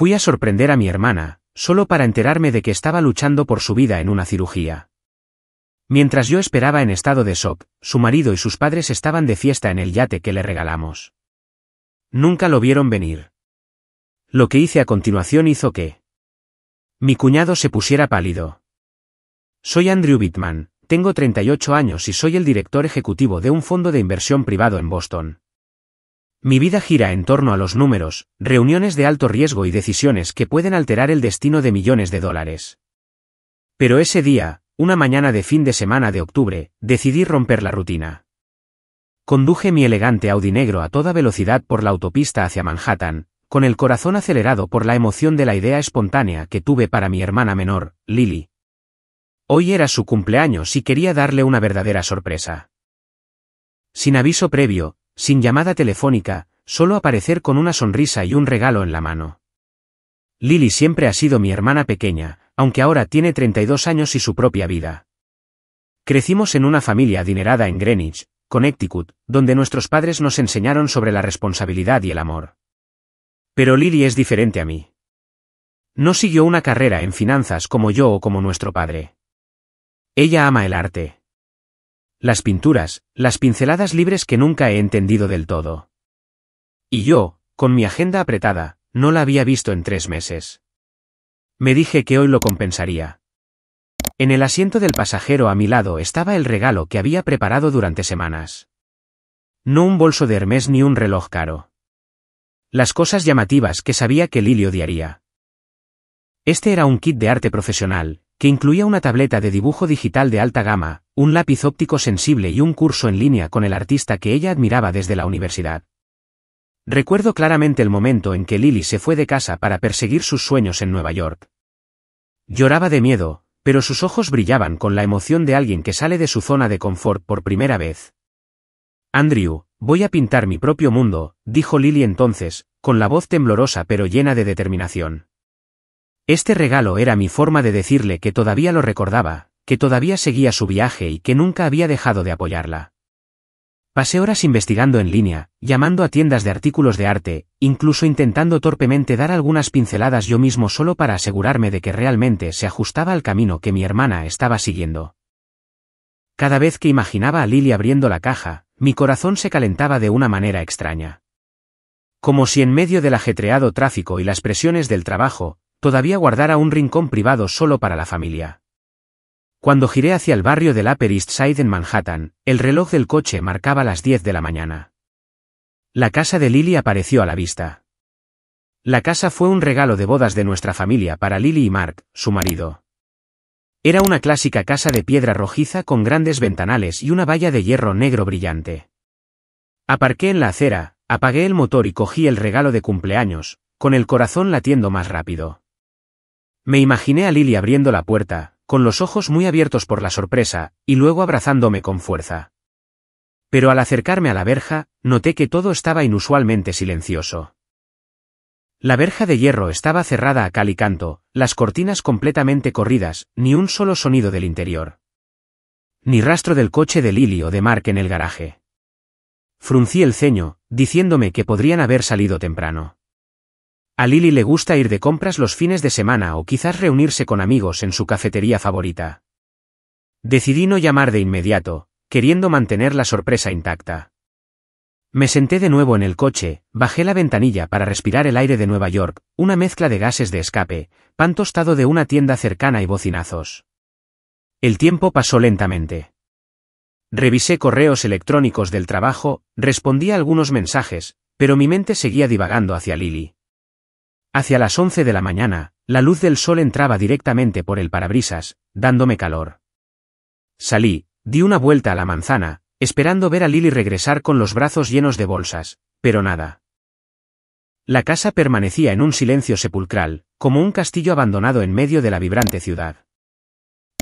Fui a sorprender a mi hermana, solo para enterarme de que estaba luchando por su vida en una cirugía. Mientras yo esperaba en estado de shock, su marido y sus padres estaban de fiesta en el yate que le regalamos. Nunca lo vieron venir. Lo que hice a continuación hizo que mi cuñado se pusiera pálido. Soy Andrew Bittman, tengo 38 años y soy el director ejecutivo de un fondo de inversión privado en Boston. Mi vida gira en torno a los números, reuniones de alto riesgo y decisiones que pueden alterar el destino de millones de dólares. Pero ese día, una mañana de fin de semana de octubre, decidí romper la rutina. Conduje mi elegante Audi negro a toda velocidad por la autopista hacia Manhattan, con el corazón acelerado por la emoción de la idea espontánea que tuve para mi hermana menor, Lily. Hoy era su cumpleaños y quería darle una verdadera sorpresa. Sin aviso previo, sin llamada telefónica, solo aparecer con una sonrisa y un regalo en la mano. Lily siempre ha sido mi hermana pequeña, aunque ahora tiene 32 años y su propia vida. Crecimos en una familia adinerada en Greenwich, Connecticut, donde nuestros padres nos enseñaron sobre la responsabilidad y el amor. Pero Lily es diferente a mí. No siguió una carrera en finanzas como yo o como nuestro padre. Ella ama el arte. Las pinturas, las pinceladas libres que nunca he entendido del todo. Y yo, con mi agenda apretada, no la había visto en 3 meses. Me dije que hoy lo compensaría. En el asiento del pasajero a mi lado estaba el regalo que había preparado durante semanas. No un bolso de Hermès ni un reloj caro. Las cosas llamativas que sabía que Lily odiaría. Este era un kit de arte profesional, que incluía una tableta de dibujo digital de alta gama, un lápiz óptico sensible y un curso en línea con el artista que ella admiraba desde la universidad. Recuerdo claramente el momento en que Lily se fue de casa para perseguir sus sueños en Nueva York. Lloraba de miedo, pero sus ojos brillaban con la emoción de alguien que sale de su zona de confort por primera vez. Andrew, voy a pintar mi propio mundo, dijo Lily entonces, con la voz temblorosa pero llena de determinación. Este regalo era mi forma de decirle que todavía lo recordaba, que todavía seguía su viaje y que nunca había dejado de apoyarla. Pasé horas investigando en línea, llamando a tiendas de artículos de arte, incluso intentando torpemente dar algunas pinceladas yo mismo solo para asegurarme de que realmente se ajustaba al camino que mi hermana estaba siguiendo. Cada vez que imaginaba a Lily abriendo la caja, mi corazón se calentaba de una manera extraña. Como si en medio del ajetreado tráfico y las presiones del trabajo, todavía guardara un rincón privado solo para la familia. Cuando giré hacia el barrio del Upper East Side en Manhattan, el reloj del coche marcaba las 10 de la mañana. La casa de Lily apareció a la vista. La casa fue un regalo de bodas de nuestra familia para Lily y Mark, su marido. Era una clásica casa de piedra rojiza con grandes ventanales y una valla de hierro negro brillante. Aparqué en la acera, apagué el motor y cogí el regalo de cumpleaños, con el corazón latiendo más rápido. Me imaginé a Lily abriendo la puerta, con los ojos muy abiertos por la sorpresa, y luego abrazándome con fuerza. Pero al acercarme a la verja, noté que todo estaba inusualmente silencioso. La verja de hierro estaba cerrada a cal y canto, las cortinas completamente corridas, ni un solo sonido del interior. Ni rastro del coche de Lily o de Mark en el garaje. Fruncí el ceño, diciéndome que podrían haber salido temprano. A Lily le gusta ir de compras los fines de semana o quizás reunirse con amigos en su cafetería favorita. Decidí no llamar de inmediato, queriendo mantener la sorpresa intacta. Me senté de nuevo en el coche, bajé la ventanilla para respirar el aire de Nueva York, una mezcla de gases de escape, pan tostado de una tienda cercana y bocinazos. El tiempo pasó lentamente. Revisé correos electrónicos del trabajo, respondí a algunos mensajes, pero mi mente seguía divagando hacia Lily. Hacia las 11 de la mañana, la luz del sol entraba directamente por el parabrisas, dándome calor. Salí, di una vuelta a la manzana, esperando ver a Lily regresar con los brazos llenos de bolsas, pero nada. La casa permanecía en un silencio sepulcral, como un castillo abandonado en medio de la vibrante ciudad.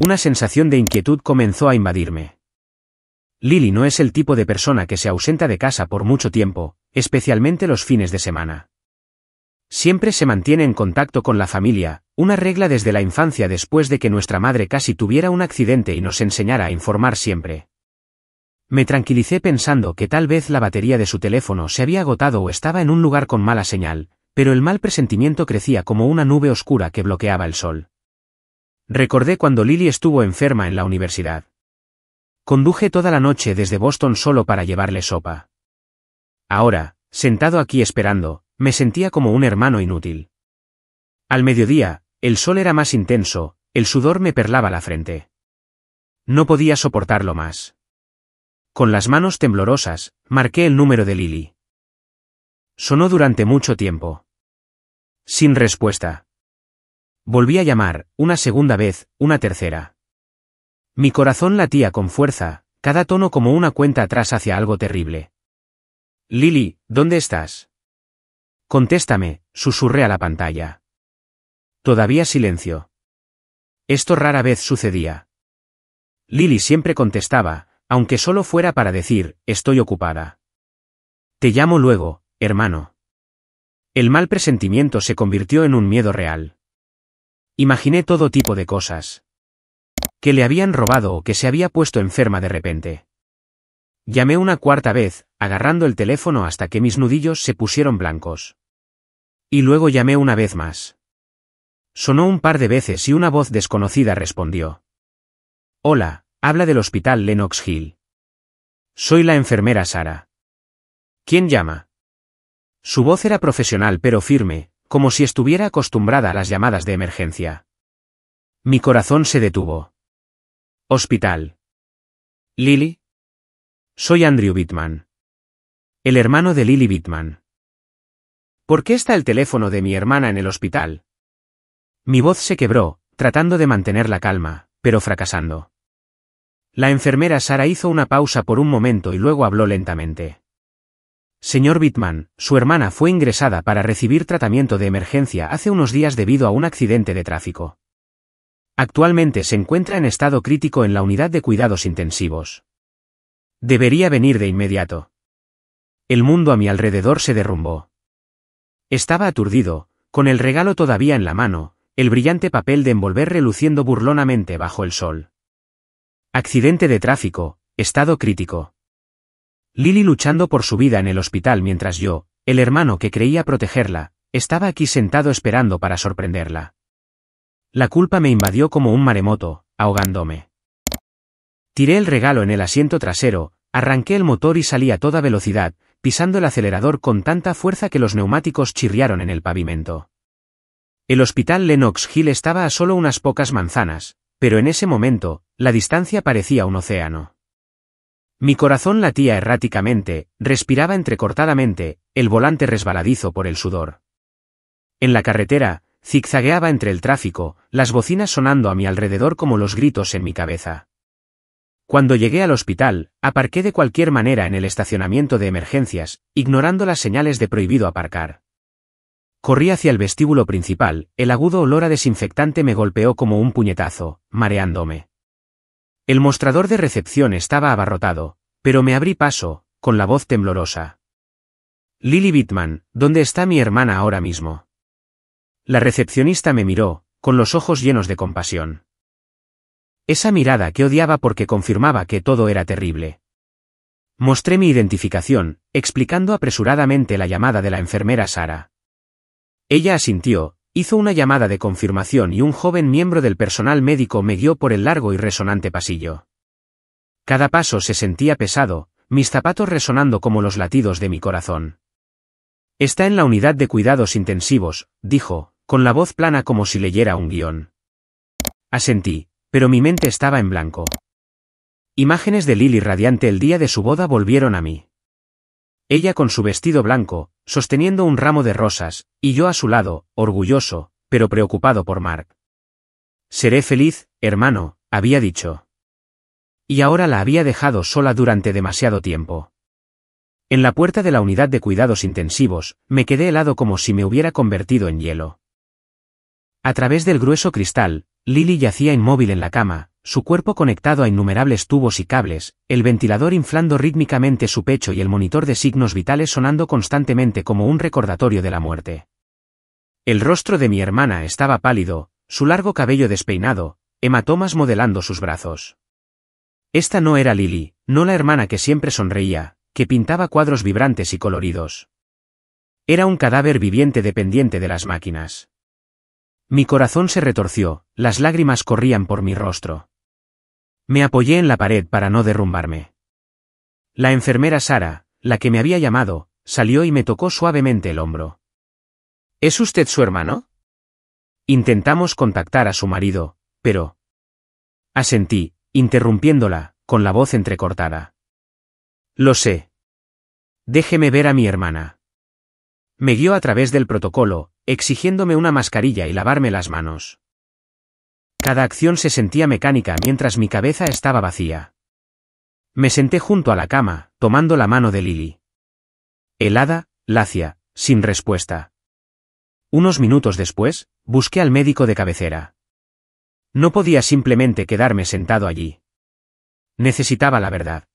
Una sensación de inquietud comenzó a invadirme. Lily no es el tipo de persona que se ausenta de casa por mucho tiempo, especialmente los fines de semana. Siempre se mantiene en contacto con la familia, una regla desde la infancia después de que nuestra madre casi tuviera un accidente y nos enseñara a informar siempre. Me tranquilicé pensando que tal vez la batería de su teléfono se había agotado o estaba en un lugar con mala señal, pero el mal presentimiento crecía como una nube oscura que bloqueaba el sol. Recordé cuando Lily estuvo enferma en la universidad. Conduje toda la noche desde Boston solo para llevarle sopa. Ahora, sentado aquí esperando, me sentía como un hermano inútil. Al mediodía, el sol era más intenso, el sudor me perlaba la frente. No podía soportarlo más. Con las manos temblorosas, marqué el número de Lily. Sonó durante mucho tiempo. Sin respuesta. Volví a llamar, una segunda vez, una tercera. Mi corazón latía con fuerza, cada tono como una cuenta atrás hacia algo terrible. Lily, ¿dónde estás? Contéstame, susurré a la pantalla. Todavía silencio. Esto rara vez sucedía. Lily siempre contestaba, aunque solo fuera para decir, estoy ocupada. Te llamo luego, hermano. El mal presentimiento se convirtió en un miedo real. Imaginé todo tipo de cosas. Que le habían robado o que se había puesto enferma de repente. Llamé una cuarta vez, agarrando el teléfono hasta que mis nudillos se pusieron blancos. Y luego llamé una vez más. Sonó un par de veces y una voz desconocida respondió. Hola, habla del hospital Lenox Hill. Soy la enfermera Sara. ¿Quién llama? Su voz era profesional pero firme, como si estuviera acostumbrada a las llamadas de emergencia. Mi corazón se detuvo. Hospital. ¿Lily? Soy Andrew Bittman. El hermano de Lily Bittman. ¿Por qué está el teléfono de mi hermana en el hospital? Mi voz se quebró, tratando de mantener la calma, pero fracasando. La enfermera Sara hizo una pausa por un momento y luego habló lentamente. Señor Bittman, su hermana fue ingresada para recibir tratamiento de emergencia hace unos días debido a un accidente de tráfico. Actualmente se encuentra en estado crítico en la unidad de cuidados intensivos. Debería venir de inmediato. El mundo a mi alrededor se derrumbó. Estaba aturdido, con el regalo todavía en la mano, el brillante papel de envolver reluciendo burlonamente bajo el sol. Accidente de tráfico, estado crítico. Lily luchando por su vida en el hospital mientras yo, el hermano que creía protegerla, estaba aquí sentado esperando para sorprenderla. La culpa me invadió como un maremoto, ahogándome. Tiré el regalo en el asiento trasero, arranqué el motor y salí a toda velocidad, pisando el acelerador con tanta fuerza que los neumáticos chirriaron en el pavimento. El hospital Lenox Hill estaba a solo unas pocas manzanas, pero en ese momento, la distancia parecía un océano. Mi corazón latía erráticamente, respiraba entrecortadamente, el volante resbaladizo por el sudor. En la carretera, zigzagueaba entre el tráfico, las bocinas sonando a mi alrededor como los gritos en mi cabeza. Cuando llegué al hospital, aparqué de cualquier manera en el estacionamiento de emergencias, ignorando las señales de prohibido aparcar. Corrí hacia el vestíbulo principal, el agudo olor a desinfectante me golpeó como un puñetazo, mareándome. El mostrador de recepción estaba abarrotado, pero me abrí paso, con la voz temblorosa. Lily Bittman, ¿dónde está mi hermana ahora mismo? La recepcionista me miró, con los ojos llenos de compasión. Esa mirada que odiaba porque confirmaba que todo era terrible. Mostré mi identificación, explicando apresuradamente la llamada de la enfermera Sara. Ella asintió, hizo una llamada de confirmación y un joven miembro del personal médico me guió por el largo y resonante pasillo. Cada paso se sentía pesado, mis zapatos resonando como los latidos de mi corazón. Está en la unidad de cuidados intensivos, dijo, con la voz plana como si leyera un guión. Asentí, pero mi mente estaba en blanco. Imágenes de Lily radiante el día de su boda volvieron a mí. Ella con su vestido blanco, sosteniendo un ramo de rosas, y yo a su lado, orgulloso, pero preocupado por Mark. Seré feliz, hermano, había dicho. Y ahora la había dejado sola durante demasiado tiempo. En la puerta de la unidad de cuidados intensivos, me quedé helado como si me hubiera convertido en hielo. A través del grueso cristal, Lily yacía inmóvil en la cama, su cuerpo conectado a innumerables tubos y cables, el ventilador inflando rítmicamente su pecho y el monitor de signos vitales sonando constantemente como un recordatorio de la muerte. El rostro de mi hermana estaba pálido, su largo cabello despeinado, hematomas modelando sus brazos. Esta no era Lily, no la hermana que siempre sonreía, que pintaba cuadros vibrantes y coloridos. Era un cadáver viviente dependiente de las máquinas. Mi corazón se retorció, las lágrimas corrían por mi rostro. Me apoyé en la pared para no derrumbarme. La enfermera Sara, la que me había llamado, salió y me tocó suavemente el hombro. ¿Es usted su hermano? Intentamos contactar a su marido, pero... Asentí, interrumpiéndola, con la voz entrecortada. Lo sé. Déjeme ver a mi hermana. Me guió a través del protocolo, exigiéndome una mascarilla y lavarme las manos. Cada acción se sentía mecánica mientras mi cabeza estaba vacía. Me senté junto a la cama, tomando la mano de Lily. Helada, lacia, sin respuesta. Unos minutos después, busqué al médico de cabecera. No podía simplemente quedarme sentado allí. Necesitaba la verdad.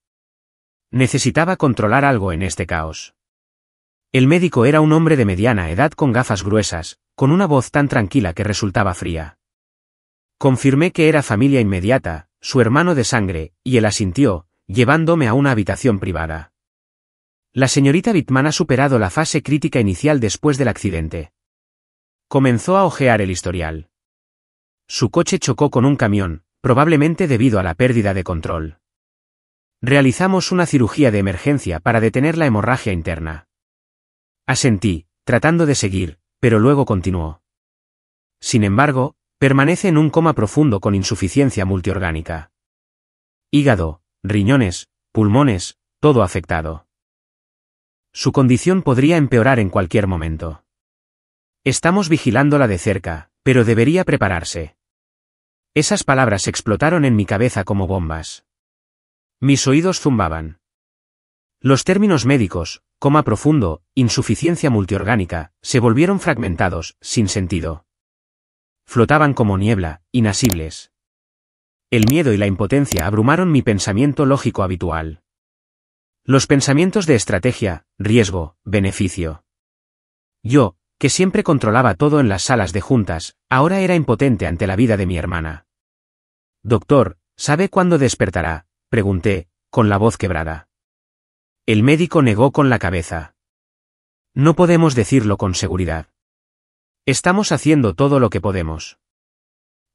Necesitaba controlar algo en este caos. El médico era un hombre de mediana edad con gafas gruesas, con una voz tan tranquila que resultaba fría. Confirmé que era familia inmediata, su hermano de sangre, y él asintió, llevándome a una habitación privada. La señorita Bittman ha superado la fase crítica inicial después del accidente. Comenzó a hojear el historial. Su coche chocó con un camión, probablemente debido a la pérdida de control. Realizamos una cirugía de emergencia para detener la hemorragia interna. Asentí, tratando de seguir, pero luego continuó. Sin embargo, permanece en un coma profundo con insuficiencia multiorgánica. Hígado, riñones, pulmones, todo afectado. Su condición podría empeorar en cualquier momento. Estamos vigilándola de cerca, pero debería prepararse. Esas palabras explotaron en mi cabeza como bombas. Mis oídos zumbaban. Los términos médicos, coma profundo, insuficiencia multiorgánica, se volvieron fragmentados, sin sentido. Flotaban como niebla, inasibles. El miedo y la impotencia abrumaron mi pensamiento lógico habitual. Los pensamientos de estrategia, riesgo, beneficio. Yo, que siempre controlaba todo en las salas de juntas, ahora era impotente ante la vida de mi hermana. Doctor, ¿sabe cuándo despertará?, pregunté, con la voz quebrada. El médico negó con la cabeza. No podemos decirlo con seguridad. Estamos haciendo todo lo que podemos.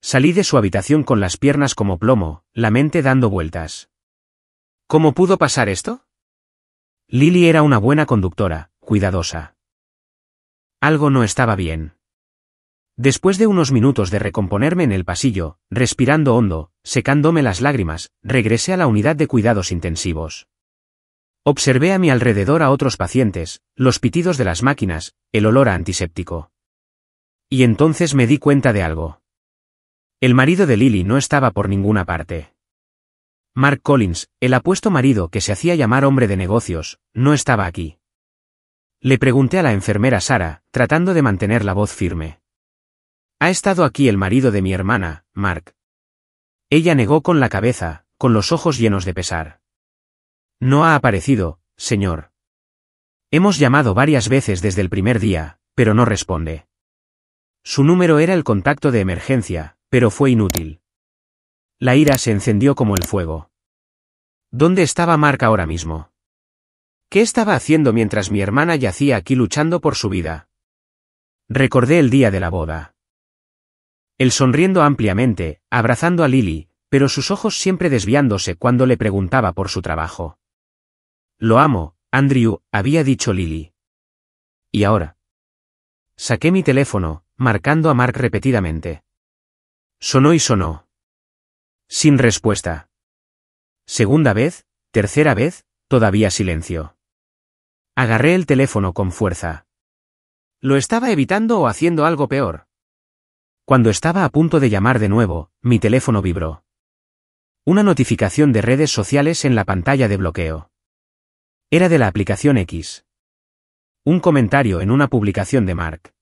Salí de su habitación con las piernas como plomo, la mente dando vueltas. ¿Cómo pudo pasar esto? Lily era una buena conductora, cuidadosa. Algo no estaba bien. Después de unos minutos de recomponerme en el pasillo, respirando hondo, secándome las lágrimas, regresé a la unidad de cuidados intensivos. Observé a mi alrededor a otros pacientes, los pitidos de las máquinas, el olor a antiséptico. Y entonces me di cuenta de algo. El marido de Lily no estaba por ninguna parte. Mark Collins, el apuesto marido que se hacía llamar hombre de negocios, no estaba aquí. Le pregunté a la enfermera Sara, tratando de mantener la voz firme. ¿Ha estado aquí el marido de mi hermana, Mark? Ella negó con la cabeza, con los ojos llenos de pesar. No ha aparecido, señor. Hemos llamado varias veces desde el primer día, pero no responde. Su número era el contacto de emergencia, pero fue inútil. La ira se encendió como el fuego. ¿Dónde estaba Mark ahora mismo? ¿Qué estaba haciendo mientras mi hermana yacía aquí luchando por su vida? Recordé el día de la boda. Él sonriendo ampliamente, abrazando a Lily, pero sus ojos siempre desviándose cuando le preguntaba por su trabajo. Lo amo, Andrew, había dicho Lily. ¿Y ahora? Saqué mi teléfono, marcando a Mark repetidamente. Sonó y sonó. Sin respuesta. Segunda vez, tercera vez, todavía silencio. Agarré el teléfono con fuerza. ¿Lo estaba evitando o haciendo algo peor? Cuando estaba a punto de llamar de nuevo, mi teléfono vibró. Una notificación de redes sociales en la pantalla de bloqueo. Era de la aplicación X. Un comentario en una publicación de Mark.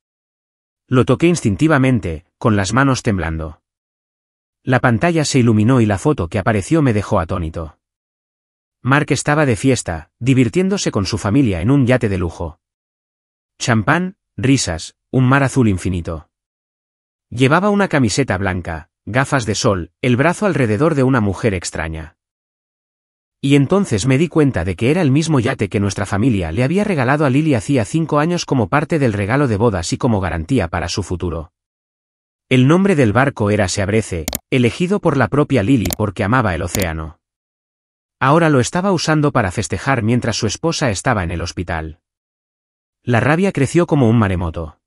Lo toqué instintivamente, con las manos temblando. La pantalla se iluminó y la foto que apareció me dejó atónito. Mark estaba de fiesta, divirtiéndose con su familia en un yate de lujo. Champán, risas, un mar azul infinito. Llevaba una camiseta blanca, gafas de sol, el brazo alrededor de una mujer extraña. Y entonces me di cuenta de que era el mismo yate que nuestra familia le había regalado a Lily hacía 5 años como parte del regalo de bodas y como garantía para su futuro. El nombre del barco era Seabrece, elegido por la propia Lily porque amaba el océano. Ahora lo estaba usando para festejar mientras su esposa estaba en el hospital. La rabia creció como un maremoto.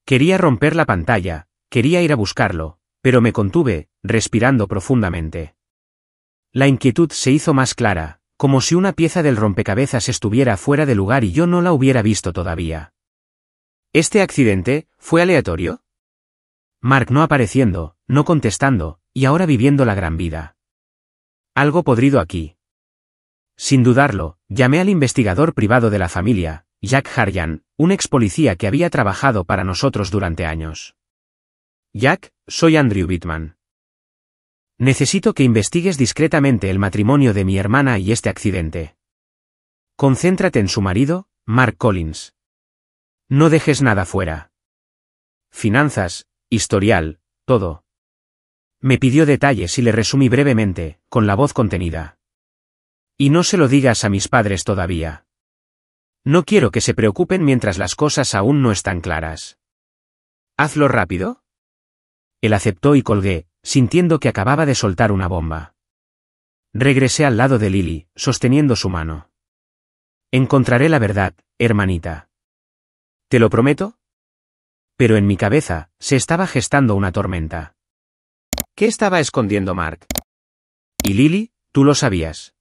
Quería romper la pantalla, quería ir a buscarlo, pero me contuve, respirando profundamente. La inquietud se hizo más clara, como si una pieza del rompecabezas estuviera fuera de lugar y yo no la hubiera visto todavía. ¿Este accidente fue aleatorio? Mark no apareciendo, no contestando, y ahora viviendo la gran vida. Algo podrido aquí. Sin dudarlo, llamé al investigador privado de la familia, Jack Harjan, un ex policía que había trabajado para nosotros durante años. Jack, soy Andrew Bittman. Necesito que investigues discretamente el matrimonio de mi hermana y este accidente. Concéntrate en su marido, Mark Collins. No dejes nada fuera. Finanzas, historial, todo. Me pidió detalles y le resumí brevemente, con la voz contenida. Y no se lo digas a mis padres todavía. No quiero que se preocupen mientras las cosas aún no están claras. Hazlo rápido. Él aceptó y colgué, sintiendo que acababa de soltar una bomba. Regresé al lado de Lily, sosteniendo su mano. Encontraré la verdad, hermanita. ¿Te lo prometo? Pero en mi cabeza, se estaba gestando una tormenta. ¿Qué estaba escondiendo Mark? ¿Y Lily, tú lo sabías?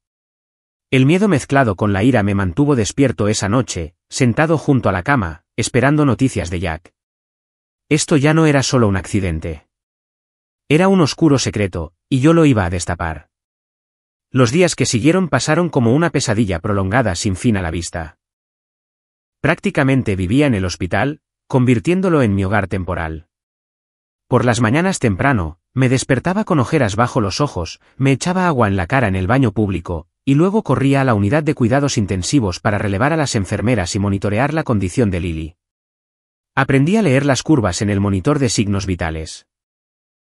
El miedo mezclado con la ira me mantuvo despierto esa noche, sentado junto a la cama, esperando noticias de Jack. Esto ya no era solo un accidente. Era un oscuro secreto, y yo lo iba a destapar. Los días que siguieron pasaron como una pesadilla prolongada sin fin a la vista. Prácticamente vivía en el hospital, convirtiéndolo en mi hogar temporal. Por las mañanas temprano, me despertaba con ojeras bajo los ojos, me echaba agua en la cara en el baño público, y luego corría a la unidad de cuidados intensivos para relevar a las enfermeras y monitorear la condición de Lily. Aprendí a leer las curvas en el monitor de signos vitales.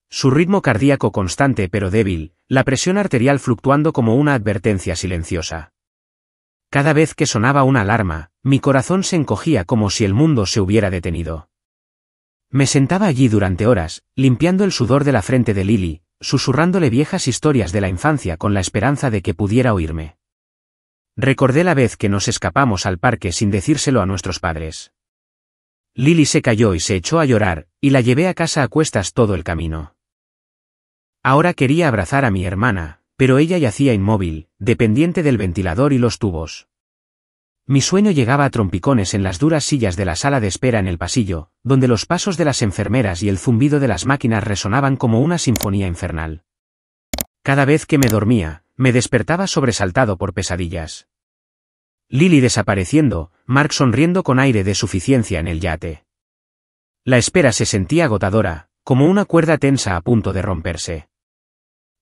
Su ritmo cardíaco constante pero débil, la presión arterial fluctuando como una advertencia silenciosa. Cada vez que sonaba una alarma, mi corazón se encogía como si el mundo se hubiera detenido. Me sentaba allí durante horas, limpiando el sudor de la frente de Lily, susurrándole viejas historias de la infancia con la esperanza de que pudiera oírme. Recordé la vez que nos escapamos al parque sin decírselo a nuestros padres. Lily se cayó y se echó a llorar, y la llevé a casa a cuestas todo el camino. Ahora quería abrazar a mi hermana, pero ella yacía inmóvil, dependiente del ventilador y los tubos. Mi sueño llegaba a trompicones en las duras sillas de la sala de espera en el pasillo, donde los pasos de las enfermeras y el zumbido de las máquinas resonaban como una sinfonía infernal. Cada vez que me dormía, me despertaba sobresaltado por pesadillas. Lily desapareciendo, Mark sonriendo con aire de suficiencia en el yate. La espera se sentía agotadora, como una cuerda tensa a punto de romperse.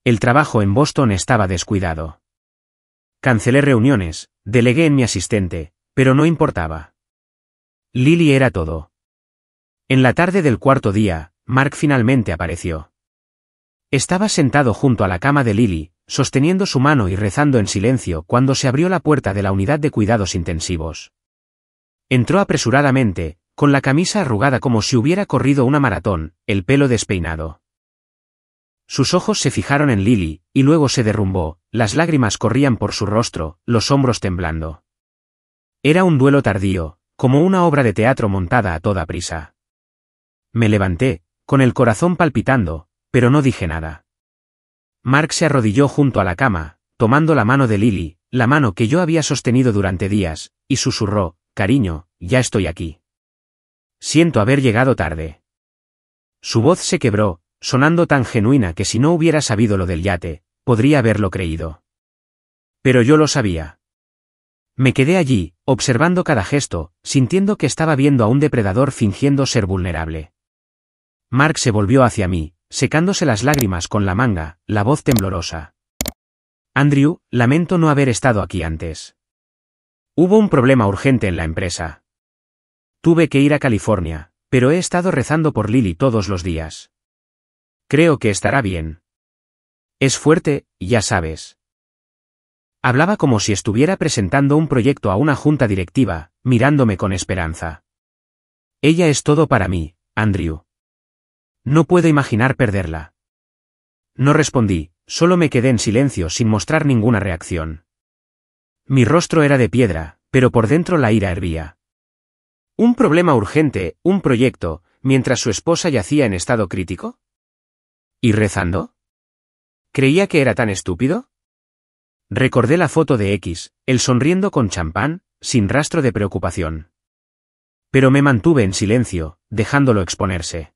El trabajo en Boston estaba descuidado. Cancelé reuniones, delegué en mi asistente, pero no importaba. Lily era todo. En la tarde del cuarto día, Mark finalmente apareció. Estaba sentado junto a la cama de Lily, sosteniendo su mano y rezando en silencio cuando se abrió la puerta de la unidad de cuidados intensivos. Entró apresuradamente, con la camisa arrugada como si hubiera corrido una maratón, el pelo despeinado. Sus ojos se fijaron en Lily, y luego se derrumbó, las lágrimas corrían por su rostro, los hombros temblando. Era un duelo tardío, como una obra de teatro montada a toda prisa. Me levanté, con el corazón palpitando, pero no dije nada. Mark se arrodilló junto a la cama, tomando la mano de Lily, la mano que yo había sostenido durante días, y susurró, «Cariño, ya estoy aquí. Siento haber llegado tarde». Su voz se quebró, sonando tan genuina que si no hubiera sabido lo del yate, podría haberlo creído. Pero yo lo sabía. Me quedé allí, observando cada gesto, sintiendo que estaba viendo a un depredador fingiendo ser vulnerable. Mark se volvió hacia mí, secándose las lágrimas con la manga, la voz temblorosa. «Andrew, lamento no haber estado aquí antes. Hubo un problema urgente en la empresa. Tuve que ir a California, pero he estado rezando por Lily todos los días. Creo que estará bien. Es fuerte, ya sabes». Hablaba como si estuviera presentando un proyecto a una junta directiva, mirándome con esperanza. Ella es todo para mí, Andrew. No puedo imaginar perderla. No respondí, solo me quedé en silencio sin mostrar ninguna reacción. Mi rostro era de piedra, pero por dentro la ira hervía. ¿Un problema urgente, un proyecto, mientras su esposa yacía en estado crítico? ¿Y rezando? ¿Creía que era tan estúpido? Recordé la foto de X, él sonriendo con champán, sin rastro de preocupación. Pero me mantuve en silencio, dejándolo exponerse.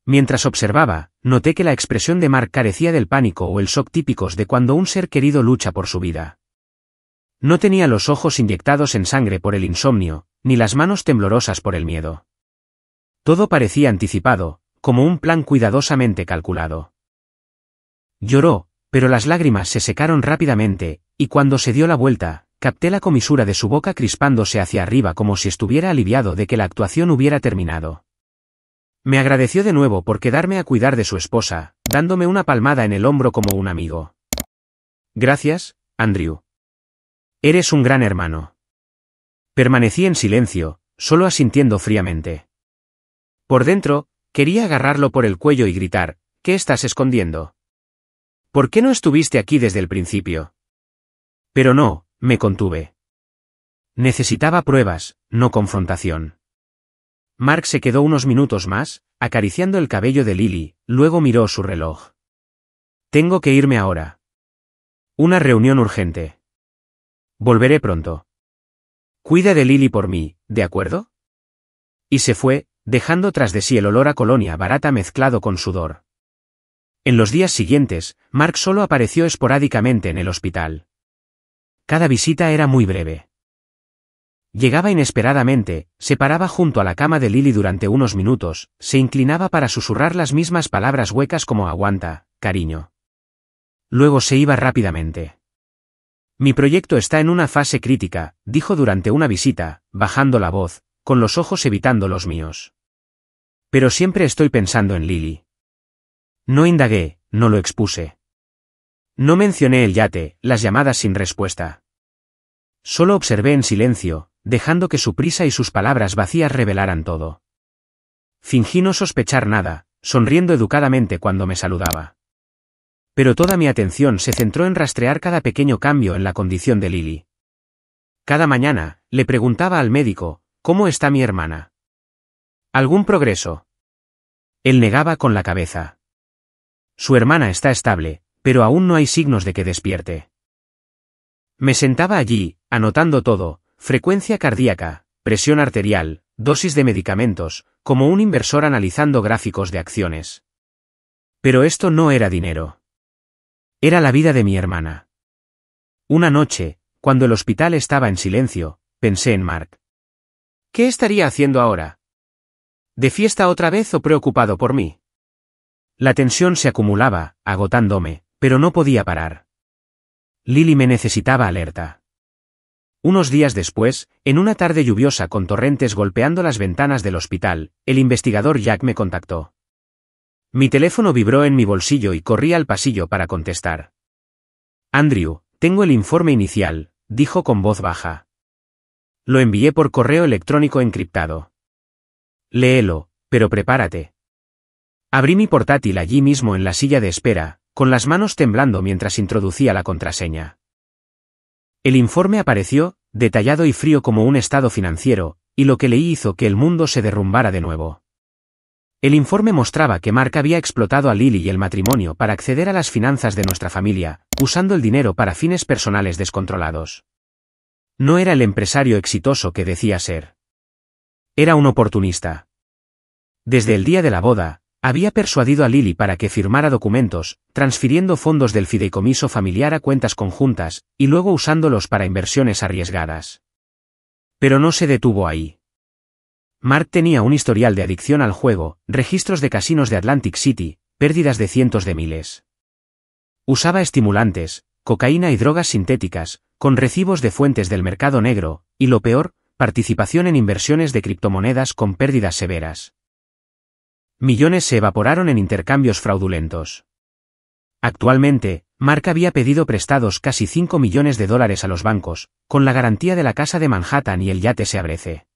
Mientras observaba, noté que la expresión de Mark carecía del pánico o el shock típicos de cuando un ser querido lucha por su vida. No tenía los ojos inyectados en sangre por el insomnio, ni las manos temblorosas por el miedo. Todo parecía anticipado, como un plan cuidadosamente calculado. Lloró, pero las lágrimas se secaron rápidamente, y cuando se dio la vuelta, capté la comisura de su boca crispándose hacia arriba como si estuviera aliviado de que la actuación hubiera terminado. Me agradeció de nuevo por quedarme a cuidar de su esposa, dándome una palmada en el hombro como un amigo. Gracias, Andrew. Eres un gran hermano. Permanecí en silencio, solo asintiendo fríamente. Por dentro, quería agarrarlo por el cuello y gritar, ¿qué estás escondiendo? ¿Por qué no estuviste aquí desde el principio? Pero no, me contuve. Necesitaba pruebas, no confrontación. Mark se quedó unos minutos más, acariciando el cabello de Lily, luego miró su reloj. Tengo que irme ahora. Una reunión urgente. Volveré pronto. Cuida de Lily por mí, ¿de acuerdo? Y se fue, dejando tras de sí el olor a colonia barata mezclado con sudor. En los días siguientes, Mark solo apareció esporádicamente en el hospital. Cada visita era muy breve. Llegaba inesperadamente, se paraba junto a la cama de Lily durante unos minutos, se inclinaba para susurrar las mismas palabras huecas como aguanta, cariño. Luego se iba rápidamente. Mi proyecto está en una fase crítica, dijo durante una visita, bajando la voz, con los ojos evitando los míos. Pero siempre estoy pensando en Lily. No indagué, no lo expuse. No mencioné el yate, las llamadas sin respuesta. Solo observé en silencio, dejando que su prisa y sus palabras vacías revelaran todo. Fingí no sospechar nada, sonriendo educadamente cuando me saludaba. Pero toda mi atención se centró en rastrear cada pequeño cambio en la condición de Lily. Cada mañana, le preguntaba al médico, ¿cómo está mi hermana? ¿Algún progreso? Él negaba con la cabeza. Su hermana está estable, pero aún no hay signos de que despierte. Me sentaba allí, anotando todo, frecuencia cardíaca, presión arterial, dosis de medicamentos, como un inversor analizando gráficos de acciones. Pero esto no era dinero. Era la vida de mi hermana. Una noche, cuando el hospital estaba en silencio, pensé en Mark. ¿Qué estaría haciendo ahora? ¿De fiesta otra vez o preocupado por mí? La tensión se acumulaba, agotándome, pero no podía parar. Lily me necesitaba alerta. Unos días después, en una tarde lluviosa con torrentes golpeando las ventanas del hospital, el investigador Jack me contactó. Mi teléfono vibró en mi bolsillo y corrí al pasillo para contestar. Andrew, tengo el informe inicial, dijo con voz baja. Lo envié por correo electrónico encriptado. Léelo, pero prepárate. Abrí mi portátil allí mismo en la silla de espera, con las manos temblando mientras introducía la contraseña. El informe apareció, detallado y frío como un estado financiero, y lo que leí hizo que el mundo se derrumbara de nuevo. El informe mostraba que Mark había explotado a Lily y el matrimonio para acceder a las finanzas de nuestra familia, usando el dinero para fines personales descontrolados. No era el empresario exitoso que decía ser. Era un oportunista. Desde el día de la boda, había persuadido a Lily para que firmara documentos, transfiriendo fondos del fideicomiso familiar a cuentas conjuntas, y luego usándolos para inversiones arriesgadas. Pero no se detuvo ahí. Mark tenía un historial de adicción al juego, registros de casinos de Atlantic City, pérdidas de cientos de miles. Usaba estimulantes, cocaína y drogas sintéticas, con recibos de fuentes del mercado negro, y lo peor, participación en inversiones de criptomonedas con pérdidas severas. Millones se evaporaron en intercambios fraudulentos. Actualmente, Mark había pedido prestados casi $5 millones a los bancos, con la garantía de la casa de Manhattan y el yate Seabrece.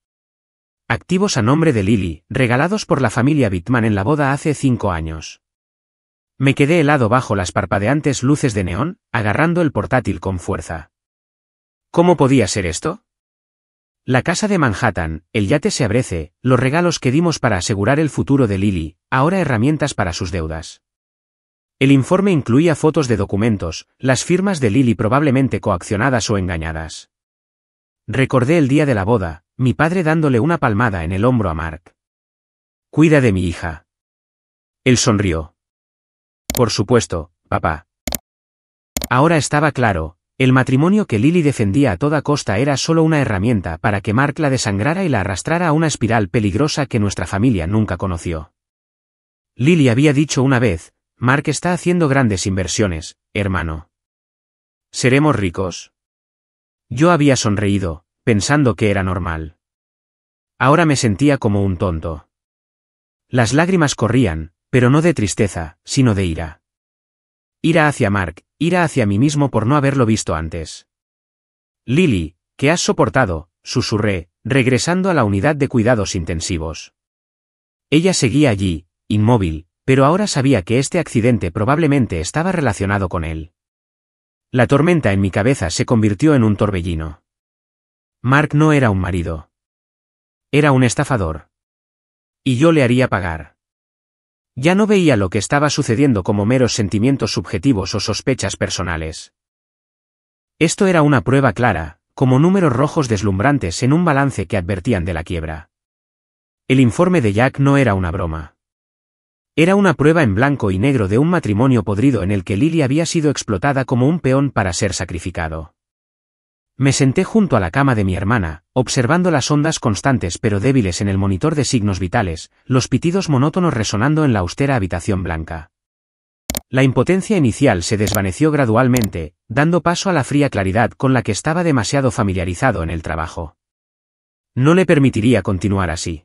Activos a nombre de Lily, regalados por la familia Bittman en la boda hace 5 años. Me quedé helado bajo las parpadeantes luces de neón, agarrando el portátil con fuerza. ¿Cómo podía ser esto? La casa de Manhattan, el yate Seabrece, los regalos que dimos para asegurar el futuro de Lily, ahora herramientas para sus deudas. El informe incluía fotos de documentos, las firmas de Lily probablemente coaccionadas o engañadas. Recordé el día de la boda, mi padre dándole una palmada en el hombro a Mark. «Cuida de mi hija». Él sonrió. «Por supuesto, papá». Ahora estaba claro, el matrimonio que Lily defendía a toda costa era solo una herramienta para que Mark la desangrara y la arrastrara a una espiral peligrosa que nuestra familia nunca conoció. Lily había dicho una vez, «Mark está haciendo grandes inversiones, hermano. ¿Seremos ricos?». Yo había sonreído, pensando que era normal. Ahora me sentía como un tonto. Las lágrimas corrían, pero no de tristeza, sino de ira. Ira hacia Mark, ira hacia mí mismo por no haberlo visto antes. «Lily, ¿qué has soportado?», susurré, regresando a la unidad de cuidados intensivos. Ella seguía allí, inmóvil, pero ahora sabía que este accidente probablemente estaba relacionado con él. La tormenta en mi cabeza se convirtió en un torbellino. Mark no era un marido. Era un estafador. Y yo le haría pagar. Ya no veía lo que estaba sucediendo como meros sentimientos subjetivos o sospechas personales. Esto era una prueba clara, como números rojos deslumbrantes en un balance que advertían de la quiebra. El informe de Jack no era una broma. Era una prueba en blanco y negro de un matrimonio podrido en el que Lily había sido explotada como un peón para ser sacrificado. Me senté junto a la cama de mi hermana, observando las ondas constantes pero débiles en el monitor de signos vitales, los pitidos monótonos resonando en la austera habitación blanca. La impotencia inicial se desvaneció gradualmente, dando paso a la fría claridad con la que estaba demasiado familiarizado en el trabajo. No le permitiría continuar así.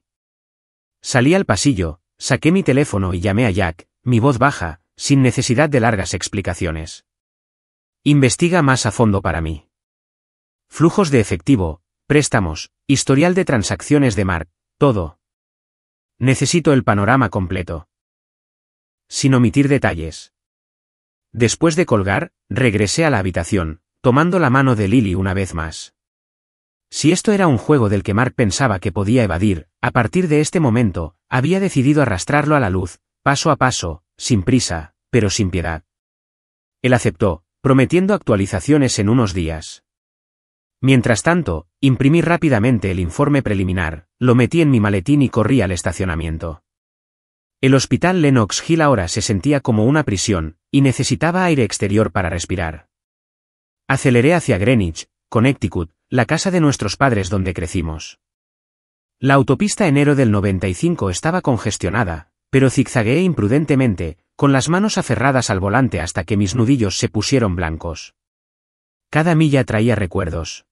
Salí al pasillo, saqué mi teléfono y llamé a Jack, mi voz baja, sin necesidad de largas explicaciones. Investiga más a fondo para mí. Flujos de efectivo, préstamos, historial de transacciones de Mark, todo. Necesito el panorama completo. Sin omitir detalles. Después de colgar, regresé a la habitación, tomando la mano de Lily una vez más. Si esto era un juego del que Mark pensaba que podía evadir, a partir de este momento, había decidido arrastrarlo a la luz, paso a paso, sin prisa, pero sin piedad. Él aceptó, prometiendo actualizaciones en unos días. Mientras tanto, imprimí rápidamente el informe preliminar, lo metí en mi maletín y corrí al estacionamiento. El hospital Lenox Hill ahora se sentía como una prisión, y necesitaba aire exterior para respirar. Aceleré hacia Greenwich, Connecticut, la casa de nuestros padres donde crecimos. La autopista enero del 95 estaba congestionada, pero zigzagueé imprudentemente, con las manos aferradas al volante hasta que mis nudillos se pusieron blancos. Cada milla traía recuerdos.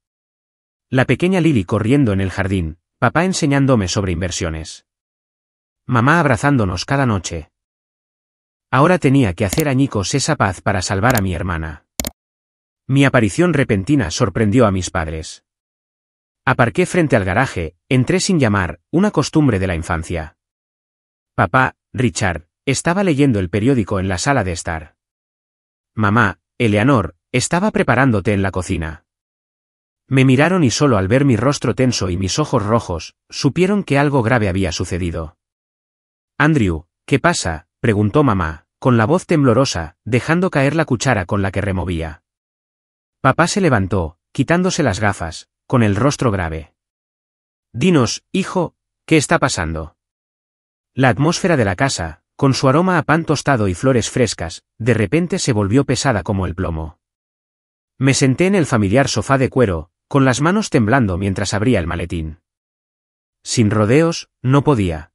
La pequeña Lily corriendo en el jardín, papá enseñándome sobre inversiones. Mamá abrazándonos cada noche. Ahora tenía que hacer añicos esa paz para salvar a mi hermana. Mi aparición repentina sorprendió a mis padres. Aparqué frente al garaje, entré sin llamar, una costumbre de la infancia. Papá, Richard, estaba leyendo el periódico en la sala de estar. Mamá, Eleanor, estaba preparándote en la cocina. Me miraron y solo al ver mi rostro tenso y mis ojos rojos, supieron que algo grave había sucedido. Andrew, ¿qué pasa?, preguntó mamá, con la voz temblorosa, dejando caer la cuchara con la que removía. Papá se levantó, quitándose las gafas, con el rostro grave. Dinos, hijo, ¿qué está pasando? La atmósfera de la casa, con su aroma a pan tostado y flores frescas, de repente se volvió pesada como el plomo. Me senté en el familiar sofá de cuero, con las manos temblando mientras abría el maletín. Sin rodeos, no podía.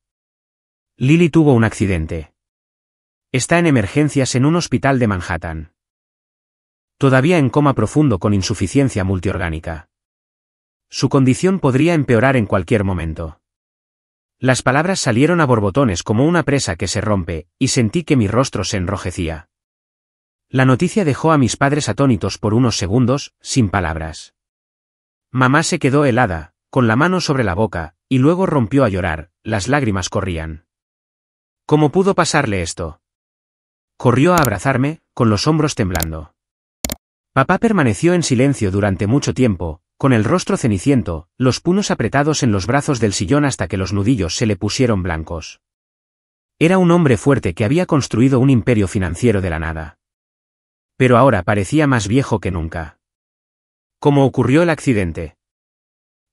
Lily tuvo un accidente. Está en emergencias en un hospital de Manhattan. Todavía en coma profundo con insuficiencia multiorgánica. Su condición podría empeorar en cualquier momento. Las palabras salieron a borbotones como una presa que se rompe, y sentí que mi rostro se enrojecía. La noticia dejó a mis padres atónitos por unos segundos, sin palabras. Mamá se quedó helada, con la mano sobre la boca, y luego rompió a llorar, las lágrimas corrían. ¿Cómo pudo pasarle esto? Corrió a abrazarme, con los hombros temblando. Papá permaneció en silencio durante mucho tiempo, con el rostro ceniciento, los puños apretados en los brazos del sillón hasta que los nudillos se le pusieron blancos. Era un hombre fuerte que había construido un imperio financiero de la nada. Pero ahora parecía más viejo que nunca. ¿Cómo ocurrió el accidente?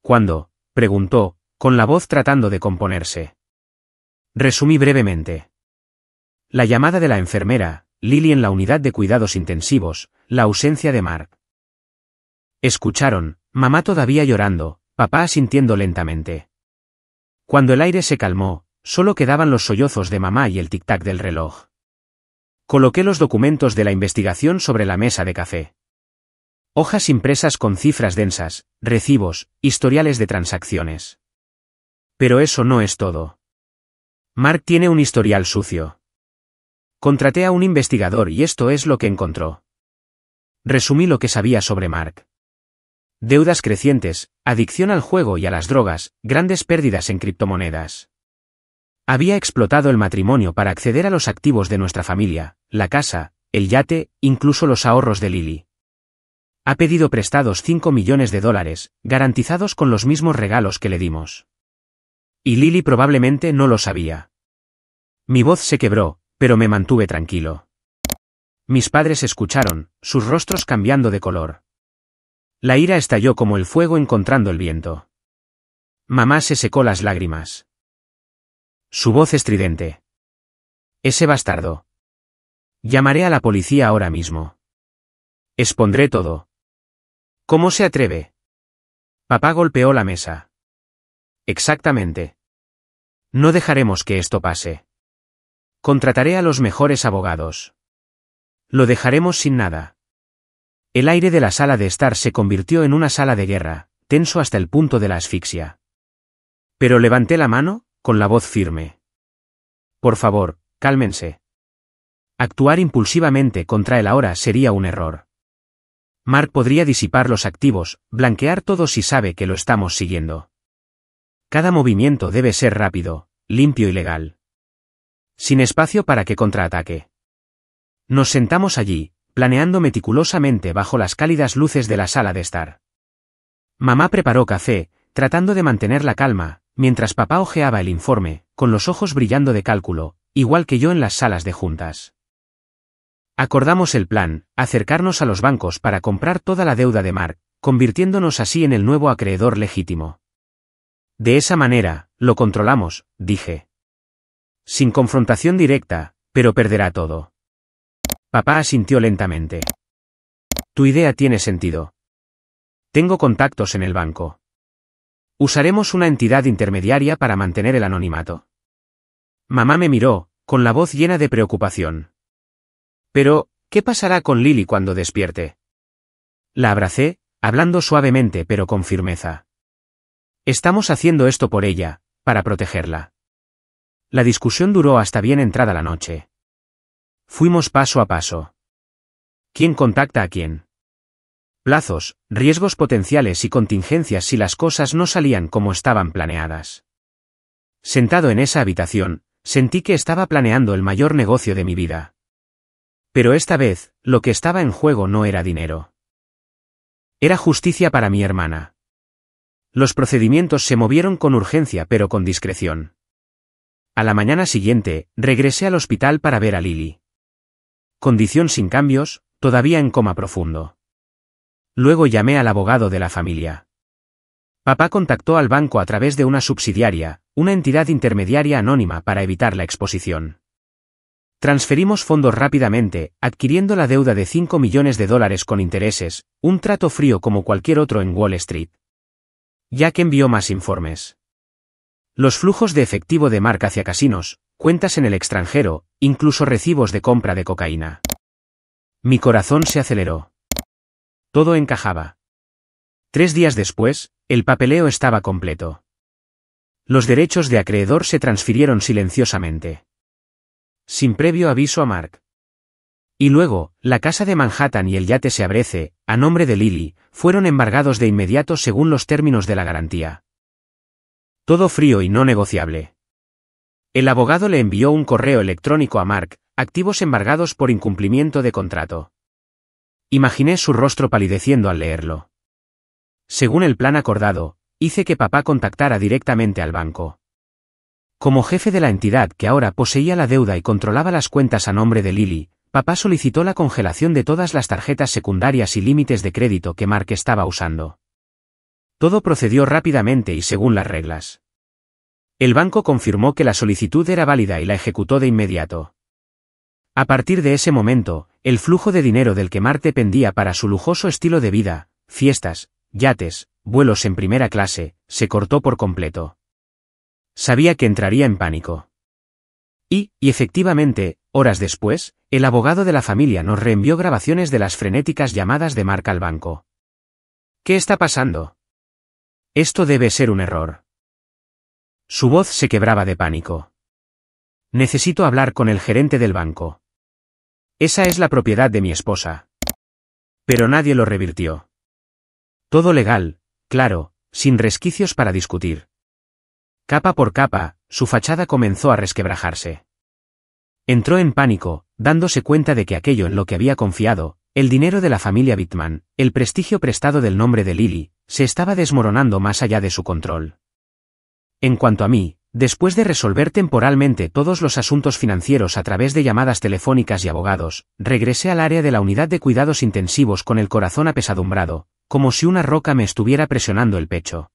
¿Cuándo?, preguntó, con la voz tratando de componerse. Resumí brevemente. La llamada de la enfermera, Lily en la unidad de cuidados intensivos, la ausencia de Mark. Escucharon, mamá todavía llorando, papá asintiendo lentamente. Cuando el aire se calmó, solo quedaban los sollozos de mamá y el tic-tac del reloj. Coloqué los documentos de la investigación sobre la mesa de café. Hojas impresas con cifras densas, recibos, historiales de transacciones. Pero eso no es todo. Mark tiene un historial sucio. Contraté a un investigador y esto es lo que encontró. Resumí lo que sabía sobre Mark. Deudas crecientes, adicción al juego y a las drogas, grandes pérdidas en criptomonedas. Había explotado el matrimonio para acceder a los activos de nuestra familia, la casa, el yate, incluso los ahorros de Lily. Ha pedido prestados $5 millones, garantizados con los mismos regalos que le dimos. Y Lily probablemente no lo sabía. Mi voz se quebró, pero me mantuve tranquilo. Mis padres escucharon, sus rostros cambiando de color. La ira estalló como el fuego encontrando el viento. Mamá se secó las lágrimas. Su voz estridente. Ese bastardo. Llamaré a la policía ahora mismo. Expondré todo. ¿Cómo se atreve? Papá golpeó la mesa. Exactamente. No dejaremos que esto pase. Contrataré a los mejores abogados. Lo dejaremos sin nada. El aire de la sala de estar se convirtió en una sala de guerra, tenso hasta el punto de la asfixia. Pero levanté la mano, con la voz firme. Por favor, cálmense. Actuar impulsivamente contra él ahora sería un error. Mark podría disipar los activos, blanquear todo si sabe que lo estamos siguiendo. Cada movimiento debe ser rápido, limpio y legal. Sin espacio para que contraataque. Nos sentamos allí, planeando meticulosamente bajo las cálidas luces de la sala de estar. Mamá preparó café, tratando de mantener la calma, mientras papá hojeaba el informe, con los ojos brillando de cálculo, igual que yo en las salas de juntas. Acordamos el plan, acercarnos a los bancos para comprar toda la deuda de Mark, convirtiéndonos así en el nuevo acreedor legítimo. De esa manera, lo controlamos, dije. Sin confrontación directa, pero perderá todo. Papá asintió lentamente. Tu idea tiene sentido. Tengo contactos en el banco. Usaremos una entidad intermediaria para mantener el anonimato. Mamá me miró, con la voz llena de preocupación. Pero, ¿qué pasará con Lily cuando despierte? La abracé, hablando suavemente pero con firmeza. Estamos haciendo esto por ella, para protegerla. La discusión duró hasta bien entrada la noche. Fuimos paso a paso. ¿Quién contacta a quién? Plazos, riesgos potenciales y contingencias si las cosas no salían como estaban planeadas. Sentado en esa habitación, sentí que estaba planeando el mayor negocio de mi vida. Pero esta vez, lo que estaba en juego no era dinero. Era justicia para mi hermana. Los procedimientos se movieron con urgencia pero con discreción. A la mañana siguiente, regresé al hospital para ver a Lily. Condición sin cambios, todavía en coma profundo. Luego llamé al abogado de la familia. Papá contactó al banco a través de una subsidiaria, una entidad intermediaria anónima para evitar la exposición. Transferimos fondos rápidamente, adquiriendo la deuda de $5 millones con intereses, un trato frío como cualquier otro en Wall Street. Jack envió más informes. Los flujos de efectivo de Mark hacia casinos, cuentas en el extranjero, incluso recibos de compra de cocaína. Mi corazón se aceleró. Todo encajaba. 3 días después, el papeleo estaba completo. Los derechos de acreedor se transfirieron silenciosamente. Sin previo aviso a Mark. Y luego, la casa de Manhattan y el yate Seabrece, a nombre de Lily, fueron embargados de inmediato según los términos de la garantía. Todo frío y no negociable. El abogado le envió un correo electrónico a Mark, activos embargados por incumplimiento de contrato. Imaginé su rostro palideciendo al leerlo. Según el plan acordado, hice que papá contactara directamente al banco. Como jefe de la entidad que ahora poseía la deuda y controlaba las cuentas a nombre de Lily, papá solicitó la congelación de todas las tarjetas secundarias y límites de crédito que Mark estaba usando. Todo procedió rápidamente y según las reglas. El banco confirmó que la solicitud era válida y la ejecutó de inmediato. A partir de ese momento, el flujo de dinero del que Mark dependía para su lujoso estilo de vida, fiestas, yates, vuelos en primera clase, se cortó por completo. Sabía que entraría en pánico. Y efectivamente, horas después, el abogado de la familia nos reenvió grabaciones de las frenéticas llamadas de Mark al banco. ¿Qué está pasando? Esto debe ser un error. Su voz se quebraba de pánico. Necesito hablar con el gerente del banco. Esa es la propiedad de mi esposa. Pero nadie lo revirtió. Todo legal, claro, sin resquicios para discutir. Capa por capa, su fachada comenzó a resquebrajarse. Entró en pánico, dándose cuenta de que aquello en lo que había confiado, el dinero de la familia Bittman, el prestigio prestado del nombre de Lily, se estaba desmoronando más allá de su control. En cuanto a mí, después de resolver temporalmente todos los asuntos financieros a través de llamadas telefónicas y abogados, regresé al área de la unidad de cuidados intensivos con el corazón apesadumbrado, como si una roca me estuviera presionando el pecho.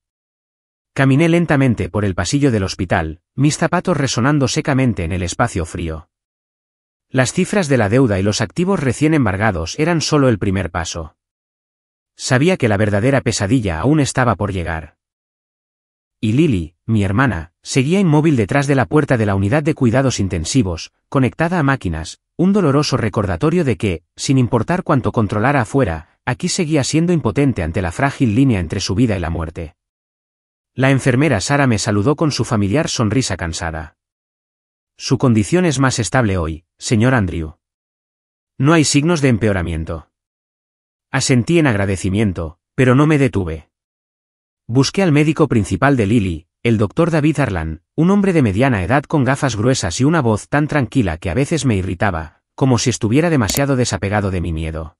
Caminé lentamente por el pasillo del hospital, mis zapatos resonando secamente en el espacio frío. Las cifras de la deuda y los activos recién embargados eran solo el primer paso. Sabía que la verdadera pesadilla aún estaba por llegar. Y Lily, mi hermana, seguía inmóvil detrás de la puerta de la unidad de cuidados intensivos, conectada a máquinas, un doloroso recordatorio de que, sin importar cuánto controlara afuera, aquí seguía siendo impotente ante la frágil línea entre su vida y la muerte. La enfermera Sara me saludó con su familiar sonrisa cansada. Su condición es más estable hoy, señor Andrew. No hay signos de empeoramiento. Asentí en agradecimiento, pero no me detuve. Busqué al médico principal de Lily, el doctor David Arlan, un hombre de mediana edad con gafas gruesas y una voz tan tranquila que a veces me irritaba, como si estuviera demasiado desapegado de mi miedo.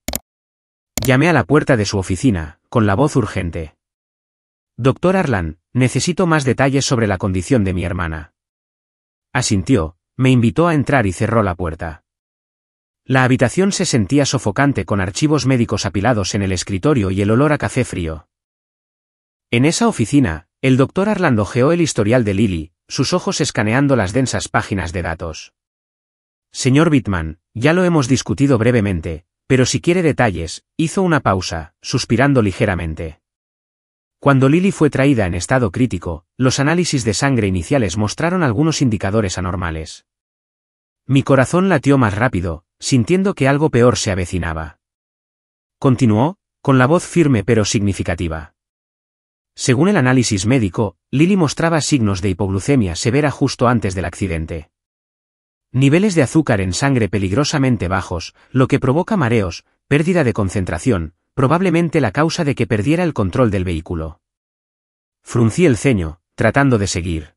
Llamé a la puerta de su oficina, con la voz urgente. Doctor Arlan, necesito más detalles sobre la condición de mi hermana. Asintió, me invitó a entrar y cerró la puerta. La habitación se sentía sofocante con archivos médicos apilados en el escritorio y el olor a café frío. En esa oficina, el doctor Arlan hojeó el historial de Lily, sus ojos escaneando las densas páginas de datos. Señor Bittman, ya lo hemos discutido brevemente, pero si quiere detalles, hizo una pausa, suspirando ligeramente. Cuando Lily fue traída en estado crítico, los análisis de sangre iniciales mostraron algunos indicadores anormales. Mi corazón latió más rápido, sintiendo que algo peor se avecinaba. Continuó, con la voz firme pero significativa. Según el análisis médico, Lily mostraba signos de hipoglucemia severa justo antes del accidente. Niveles de azúcar en sangre peligrosamente bajos, lo que provoca mareos, pérdida de concentración, probablemente la causa de que perdiera el control del vehículo. Fruncí el ceño, tratando de seguir.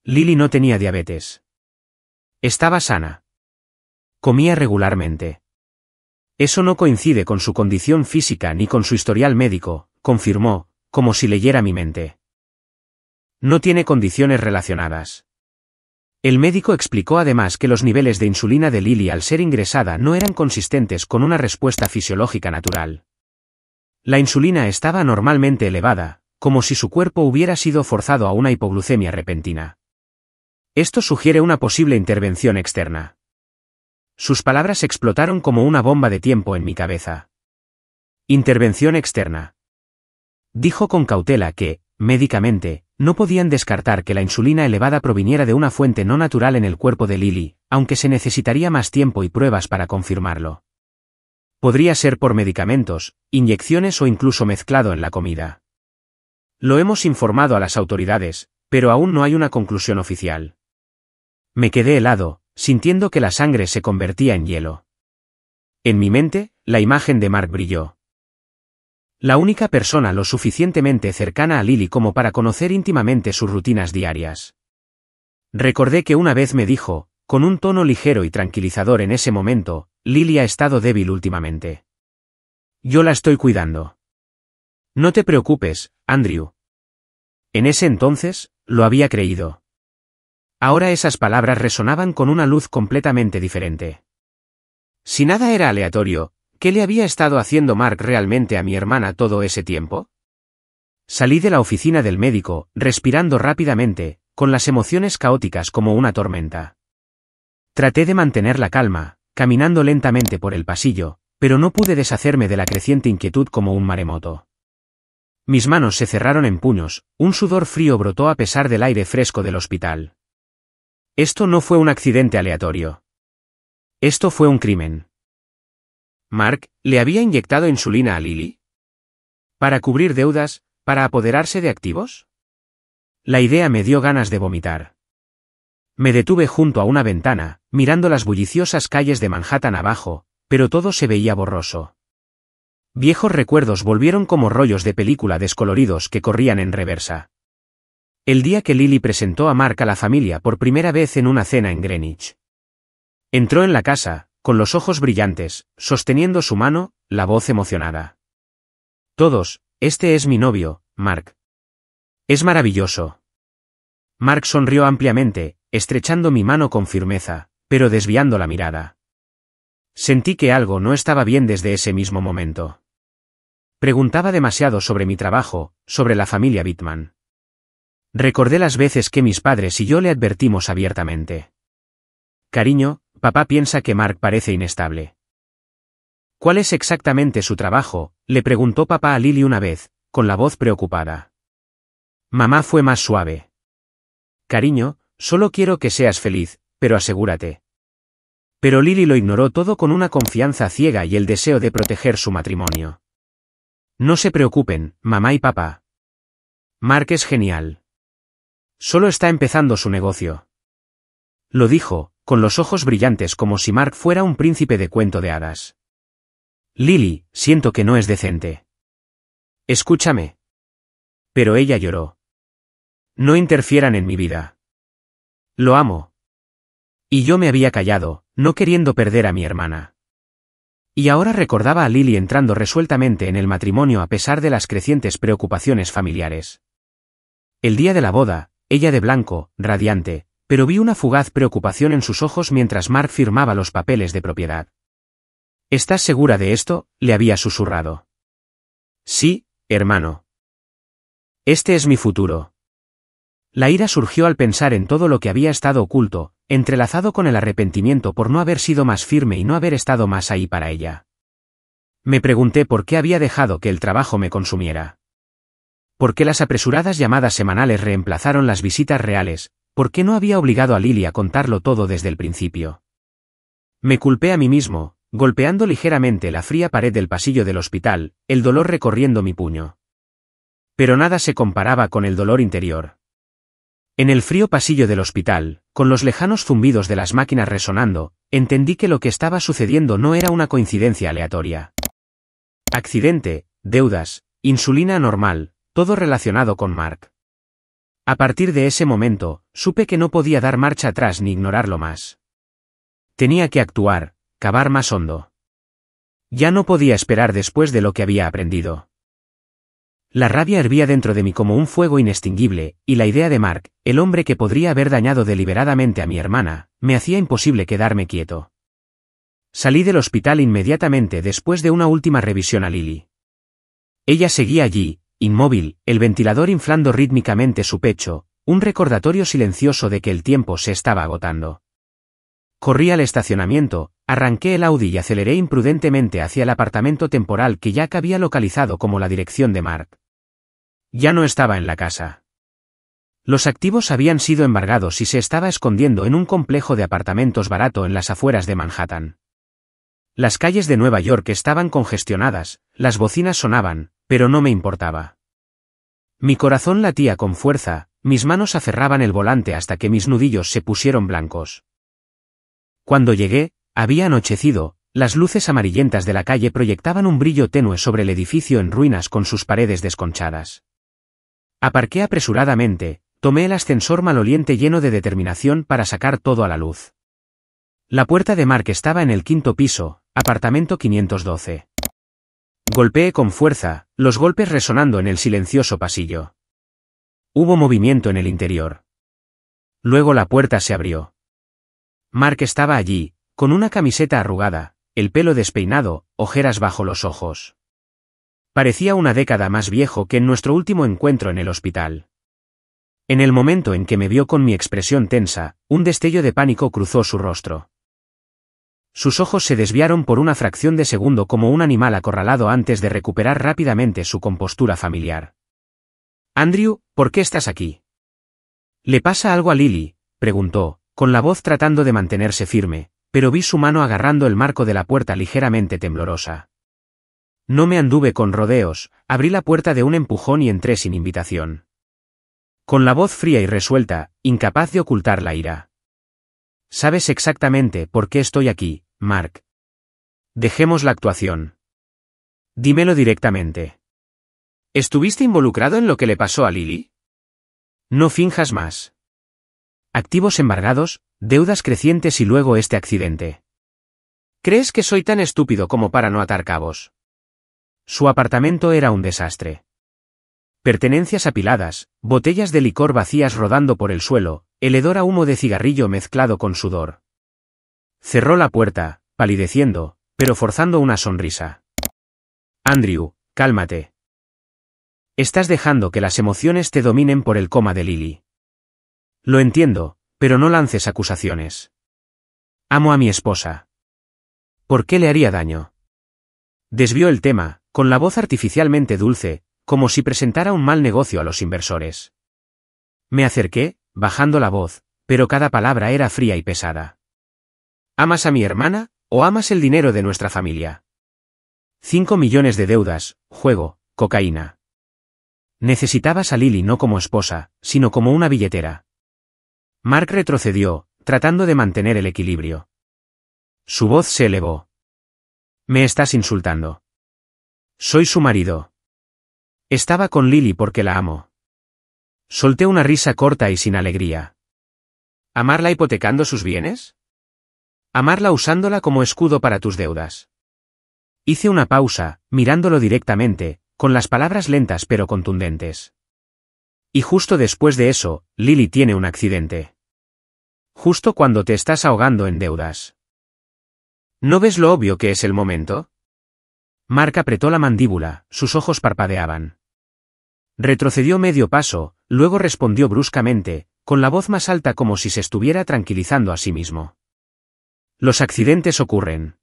Lily no tenía diabetes. Estaba sana. Comía regularmente. Eso no coincide con su condición física ni con su historial médico, confirmó, como si leyera mi mente. No tiene condiciones relacionadas. El médico explicó además que los niveles de insulina de Lily al ser ingresada no eran consistentes con una respuesta fisiológica natural. La insulina estaba anormalmente elevada, como si su cuerpo hubiera sido forzado a una hipoglucemia repentina. Esto sugiere una posible intervención externa. Sus palabras explotaron como una bomba de tiempo en mi cabeza. Intervención externa. Dijo con cautela que, médicamente, no podían descartar que la insulina elevada proviniera de una fuente no natural en el cuerpo de Lily, aunque se necesitaría más tiempo y pruebas para confirmarlo. Podría ser por medicamentos, inyecciones o incluso mezclado en la comida. Lo hemos informado a las autoridades, pero aún no hay una conclusión oficial. Me quedé helado, sintiendo que la sangre se convertía en hielo. En mi mente, la imagen de Mark brilló. La única persona lo suficientemente cercana a Lily como para conocer íntimamente sus rutinas diarias. Recordé que una vez me dijo, con un tono ligero y tranquilizador en ese momento, Lily ha estado débil últimamente. Yo la estoy cuidando. No te preocupes, Andrew. En ese entonces, lo había creído. Ahora esas palabras resonaban con una luz completamente diferente. Si nada era aleatorio, ¿qué le había estado haciendo Mark realmente a mi hermana todo ese tiempo? Salí de la oficina del médico, respirando rápidamente, con las emociones caóticas como una tormenta. Traté de mantener la calma, caminando lentamente por el pasillo, pero no pude deshacerme de la creciente inquietud como un maremoto. Mis manos se cerraron en puños, un sudor frío brotó a pesar del aire fresco del hospital. Esto no fue un accidente aleatorio. Esto fue un crimen. ¿Mark le había inyectado insulina a Lily? ¿Para cubrir deudas, para apoderarse de activos? La idea me dio ganas de vomitar. Me detuve junto a una ventana, mirando las bulliciosas calles de Manhattan abajo, pero todo se veía borroso. Viejos recuerdos volvieron como rollos de película descoloridos que corrían en reversa. El día que Lily presentó a Mark a la familia por primera vez en una cena en Greenwich. Entró en la casa, con los ojos brillantes, sosteniendo su mano, la voz emocionada. Todos, este es mi novio, Mark. Es maravilloso. Mark sonrió ampliamente, estrechando mi mano con firmeza, pero desviando la mirada. Sentí que algo no estaba bien desde ese mismo momento. Preguntaba demasiado sobre mi trabajo, sobre la familia Bittman. Recordé las veces que mis padres y yo le advertimos abiertamente. Cariño, papá piensa que Mark parece inestable. ¿Cuál es exactamente su trabajo?, le preguntó papá a Lily una vez, con la voz preocupada. Mamá fue más suave. Cariño, solo quiero que seas feliz, pero asegúrate. Pero Lily lo ignoró todo con una confianza ciega y el deseo de proteger su matrimonio. No se preocupen, mamá y papá. Mark es genial. Solo está empezando su negocio. Lo dijo, con los ojos brillantes como si Mark fuera un príncipe de cuento de hadas. Lily, siento que no es decente. Escúchame. Pero ella lloró. No interfieran en mi vida. Lo amo. Y yo me había callado, no queriendo perder a mi hermana. Y ahora recordaba a Lily entrando resueltamente en el matrimonio a pesar de las crecientes preocupaciones familiares. El día de la boda, ella de blanco, radiante, pero vi una fugaz preocupación en sus ojos mientras Mark firmaba los papeles de propiedad. ¿Estás segura de esto?, le había susurrado. Sí, hermano. Este es mi futuro. La ira surgió al pensar en todo lo que había estado oculto, entrelazado con el arrepentimiento por no haber sido más firme y no haber estado más ahí para ella. Me pregunté por qué había dejado que el trabajo me consumiera. ¿Por qué las apresuradas llamadas semanales reemplazaron las visitas reales? ¿Por qué no había obligado a Lily a contarlo todo desde el principio? Me culpé a mí mismo, golpeando ligeramente la fría pared del pasillo del hospital, el dolor recorriendo mi puño. Pero nada se comparaba con el dolor interior. En el frío pasillo del hospital, con los lejanos zumbidos de las máquinas resonando, entendí que lo que estaba sucediendo no era una coincidencia aleatoria. Accidente, deudas, insulina anormal, todo relacionado con Mark. A partir de ese momento, supe que no podía dar marcha atrás ni ignorarlo más. Tenía que actuar, cavar más hondo. Ya no podía esperar después de lo que había aprendido. La rabia hervía dentro de mí como un fuego inextinguible, y la idea de Mark, el hombre que podría haber dañado deliberadamente a mi hermana, me hacía imposible quedarme quieto. Salí del hospital inmediatamente después de una última revisión a Lily. Ella seguía allí, inmóvil, el ventilador inflando rítmicamente su pecho, un recordatorio silencioso de que el tiempo se estaba agotando. Corrí al estacionamiento, arranqué el Audi y aceleré imprudentemente hacia el apartamento temporal que Jack había localizado como la dirección de Mark. Ya no estaba en la casa. Los activos habían sido embargados y se estaba escondiendo en un complejo de apartamentos barato en las afueras de Manhattan. Las calles de Nueva York estaban congestionadas, las bocinas sonaban, pero no me importaba. Mi corazón latía con fuerza, mis manos aferraban el volante hasta que mis nudillos se pusieron blancos. Cuando llegué, había anochecido, Las luces amarillentas de la calle proyectaban un brillo tenue sobre el edificio en ruinas con sus paredes desconchadas. Aparqué apresuradamente, tomé el ascensor maloliente lleno de determinación para sacar todo a la luz. La puerta de Mark estaba en el 5º piso, apartamento 512. Golpeé con fuerza, los golpes resonando en el silencioso pasillo. Hubo movimiento en el interior. Luego la puerta se abrió. Mark estaba allí, con una camiseta arrugada, el pelo despeinado, ojeras bajo los ojos. Parecía una década más viejo que en nuestro último encuentro en el hospital. En el momento en que me vio con mi expresión tensa, un destello de pánico cruzó su rostro. Sus ojos se desviaron por una fracción de segundo como un animal acorralado antes de recuperar rápidamente su compostura familiar. «Andrew, ¿por qué estás aquí?» «¿Le pasa algo a Lily?», preguntó, con la voz tratando de mantenerse firme, pero vi su mano agarrando el marco de la puerta ligeramente temblorosa. No me anduve con rodeos, abrí la puerta de un empujón y entré sin invitación. Con la voz fría y resuelta, incapaz de ocultar la ira. «Sabes exactamente por qué estoy aquí, Mark. Dejemos la actuación. Dímelo directamente. ¿Estuviste involucrado en lo que le pasó a Lily? No finjas más. Activos embargados, deudas crecientes y luego este accidente. ¿Crees que soy tan estúpido como para no atar cabos?» Su apartamento era un desastre. Pertenencias apiladas, botellas de licor vacías rodando por el suelo, el hedor a humo de cigarrillo mezclado con sudor. Cerró la puerta, palideciendo, pero forzando una sonrisa. «Andrew, cálmate. Estás dejando que las emociones te dominen por el coma de Lily. Lo entiendo, pero no lances acusaciones. Amo a mi esposa. ¿Por qué le haría daño?» Desvió el tema, con la voz artificialmente dulce, como si presentara un mal negocio a los inversores. Me acerqué, bajando la voz, pero cada palabra era fría y pesada. ¿Amas a mi hermana, o amas el dinero de nuestra familia? 5 millones de deudas, juego, cocaína. Necesitabas a Lily no como esposa, sino como una billetera. Mark retrocedió, tratando de mantener el equilibrio. Su voz se elevó. «Me estás insultando. Soy su marido. Estaba con Lily porque la amo». Solté una risa corta y sin alegría. ¿Amarla hipotecando sus bienes? ¿Amarla usándola como escudo para tus deudas? Hice una pausa, mirándolo directamente, con las palabras lentas pero contundentes. Y justo después de eso, Lily tiene un accidente. Justo cuando te estás ahogando en deudas. ¿No ves lo obvio que es el momento? Mark apretó la mandíbula, sus ojos parpadeaban. Retrocedió medio paso, luego respondió bruscamente, con la voz más alta como si se estuviera tranquilizando a sí mismo. Los accidentes ocurren.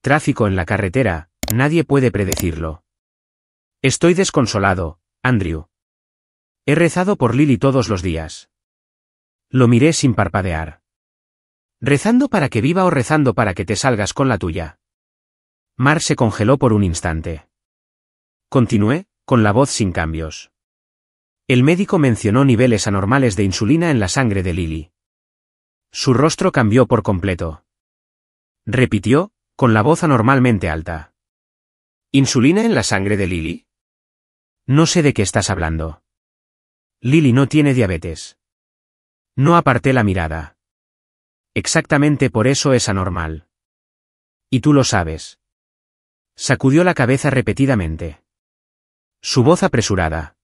Tráfico en la carretera, nadie puede predecirlo. Estoy desconsolado, Andrew. He rezado por Lily todos los días. Lo miré sin parpadear. ¿Rezando para que viva o rezando para que te salgas con la tuya? Mark se congeló por un instante. Continué, con la voz sin cambios. El médico mencionó niveles anormales de insulina en la sangre de Lily. Su rostro cambió por completo. Repitió, con la voz anormalmente alta. ¿Insulina en la sangre de Lily? No sé de qué estás hablando. Lily no tiene diabetes. No aparté la mirada. Exactamente por eso es anormal. Y tú lo sabes. Sacudió la cabeza repetidamente. Su voz apresurada.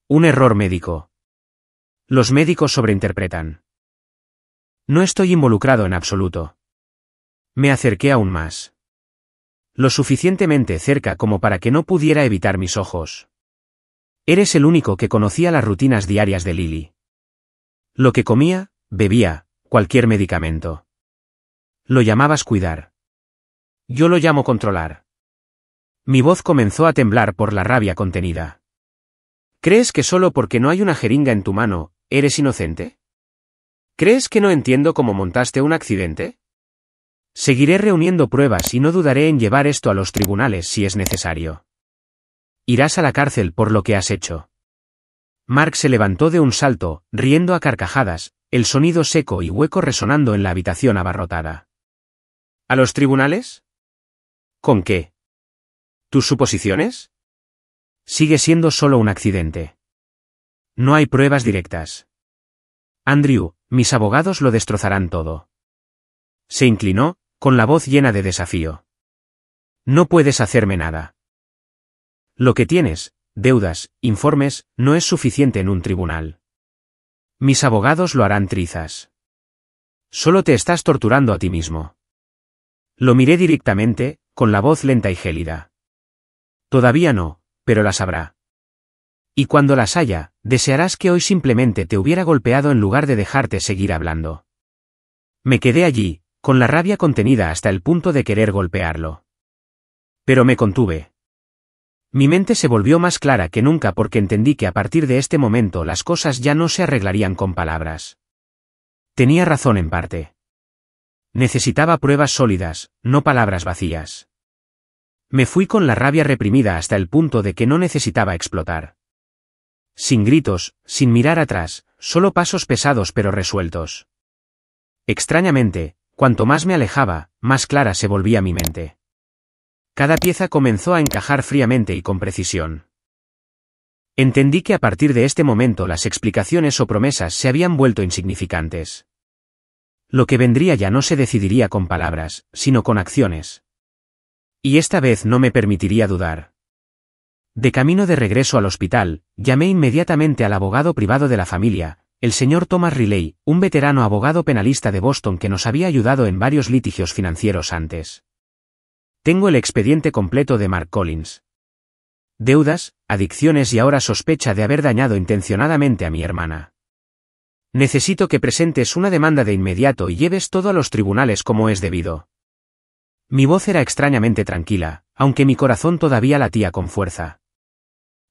Un error médico. Los médicos sobreinterpretan. No estoy involucrado en absoluto. Me acerqué aún más. Lo suficientemente cerca como para que no pudiera evitar mis ojos. Eres el único que conocía las rutinas diarias de Lily. Lo que comía, bebía, cualquier medicamento. Lo llamabas cuidar. Yo lo llamo controlar. Mi voz comenzó a temblar por la rabia contenida. ¿Crees que solo porque no hay una jeringa en tu mano, eres inocente? ¿Crees que no entiendo cómo montaste un accidente? Seguiré reuniendo pruebas y no dudaré en llevar esto a los tribunales si es necesario. Irás a la cárcel por lo que has hecho. Mark se levantó de un salto, riendo a carcajadas, el sonido seco y hueco resonando en la habitación abarrotada. ¿A los tribunales? ¿Con qué? ¿Tus suposiciones? Sigue siendo solo un accidente. No hay pruebas directas. Andrew, mis abogados lo destrozarán todo. Se inclinó, con la voz llena de desafío. No puedes hacerme nada. Lo que tienes, deudas, informes, no es suficiente en un tribunal. Mis abogados lo harán trizas. Solo te estás torturando a ti mismo. Lo miré directamente, con la voz lenta y gélida. Todavía no, pero las habrá. Y cuando las haya, desearás que hoy simplemente te hubiera golpeado en lugar de dejarte seguir hablando. Me quedé allí, con la rabia contenida hasta el punto de querer golpearlo. Pero me contuve. Mi mente se volvió más clara que nunca porque entendí que a partir de este momento las cosas ya no se arreglarían con palabras. Tenía razón en parte. Necesitaba pruebas sólidas, no palabras vacías. Me fui con la rabia reprimida hasta el punto de que no necesitaba explotar. Sin gritos, sin mirar atrás, solo pasos pesados pero resueltos. Extrañamente, cuanto más me alejaba, más clara se volvía mi mente. Cada pieza comenzó a encajar fríamente y con precisión. Entendí que a partir de este momento las explicaciones o promesas se habían vuelto insignificantes. Lo que vendría ya no se decidiría con palabras, sino con acciones. Y esta vez no me permitiría dudar. De camino de regreso al hospital, llamé inmediatamente al abogado privado de la familia, el señor Thomas Riley, un veterano abogado penalista de Boston que nos había ayudado en varios litigios financieros antes. Tengo el expediente completo de Mark Collins. Deudas, adicciones y ahora sospecha de haber dañado intencionadamente a mi hermana. Necesito que presentes una demanda de inmediato y lleves todo a los tribunales como es debido. Mi voz era extrañamente tranquila, aunque mi corazón todavía latía con fuerza.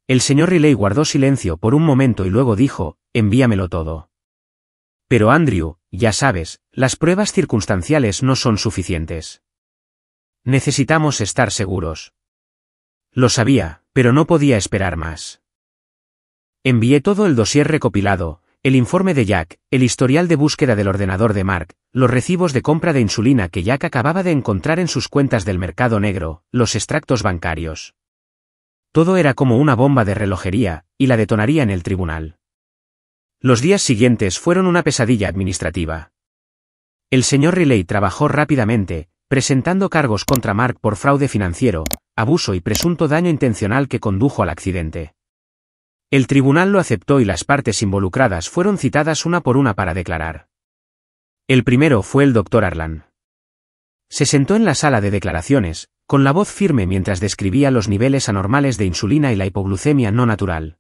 El señor Riley guardó silencio por un momento y luego dijo, envíamelo todo. Pero Andrew, ya sabes, las pruebas circunstanciales no son suficientes. Necesitamos estar seguros. Lo sabía, pero no podía esperar más. Envié todo el dossier recopilado, el informe de Jack, el historial de búsqueda del ordenador de Mark, los recibos de compra de insulina que Jack acababa de encontrar en sus cuentas del mercado negro, los extractos bancarios. Todo era como una bomba de relojería, y la detonaría en el tribunal. Los días siguientes fueron una pesadilla administrativa. El señor Riley trabajó rápidamente, presentando cargos contra Mark por fraude financiero, abuso y presunto daño intencional que condujo al accidente. El tribunal lo aceptó y las partes involucradas fueron citadas una por una para declarar. El primero fue el Dr. Arlan. Se sentó en la sala de declaraciones, con la voz firme mientras describía los niveles anormales de insulina y la hipoglucemia no natural.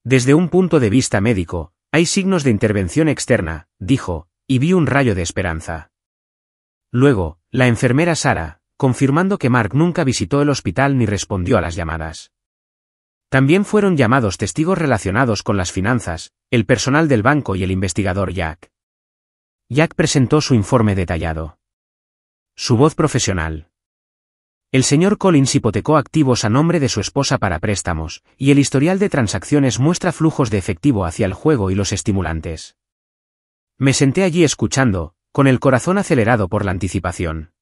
Desde un punto de vista médico, hay signos de intervención externa, dijo, y vi un rayo de esperanza. Luego, la enfermera Sarah, confirmando que Mark nunca visitó el hospital ni respondió a las llamadas. También fueron llamados testigos relacionados con las finanzas, el personal del banco y el investigador Jack. Jack presentó su informe detallado. Su voz profesional. El señor Collins hipotecó activos a nombre de su esposa para préstamos, y el historial de transacciones muestra flujos de efectivo hacia el juego y los estimulantes. Me senté allí escuchando, con el corazón acelerado por la anticipación.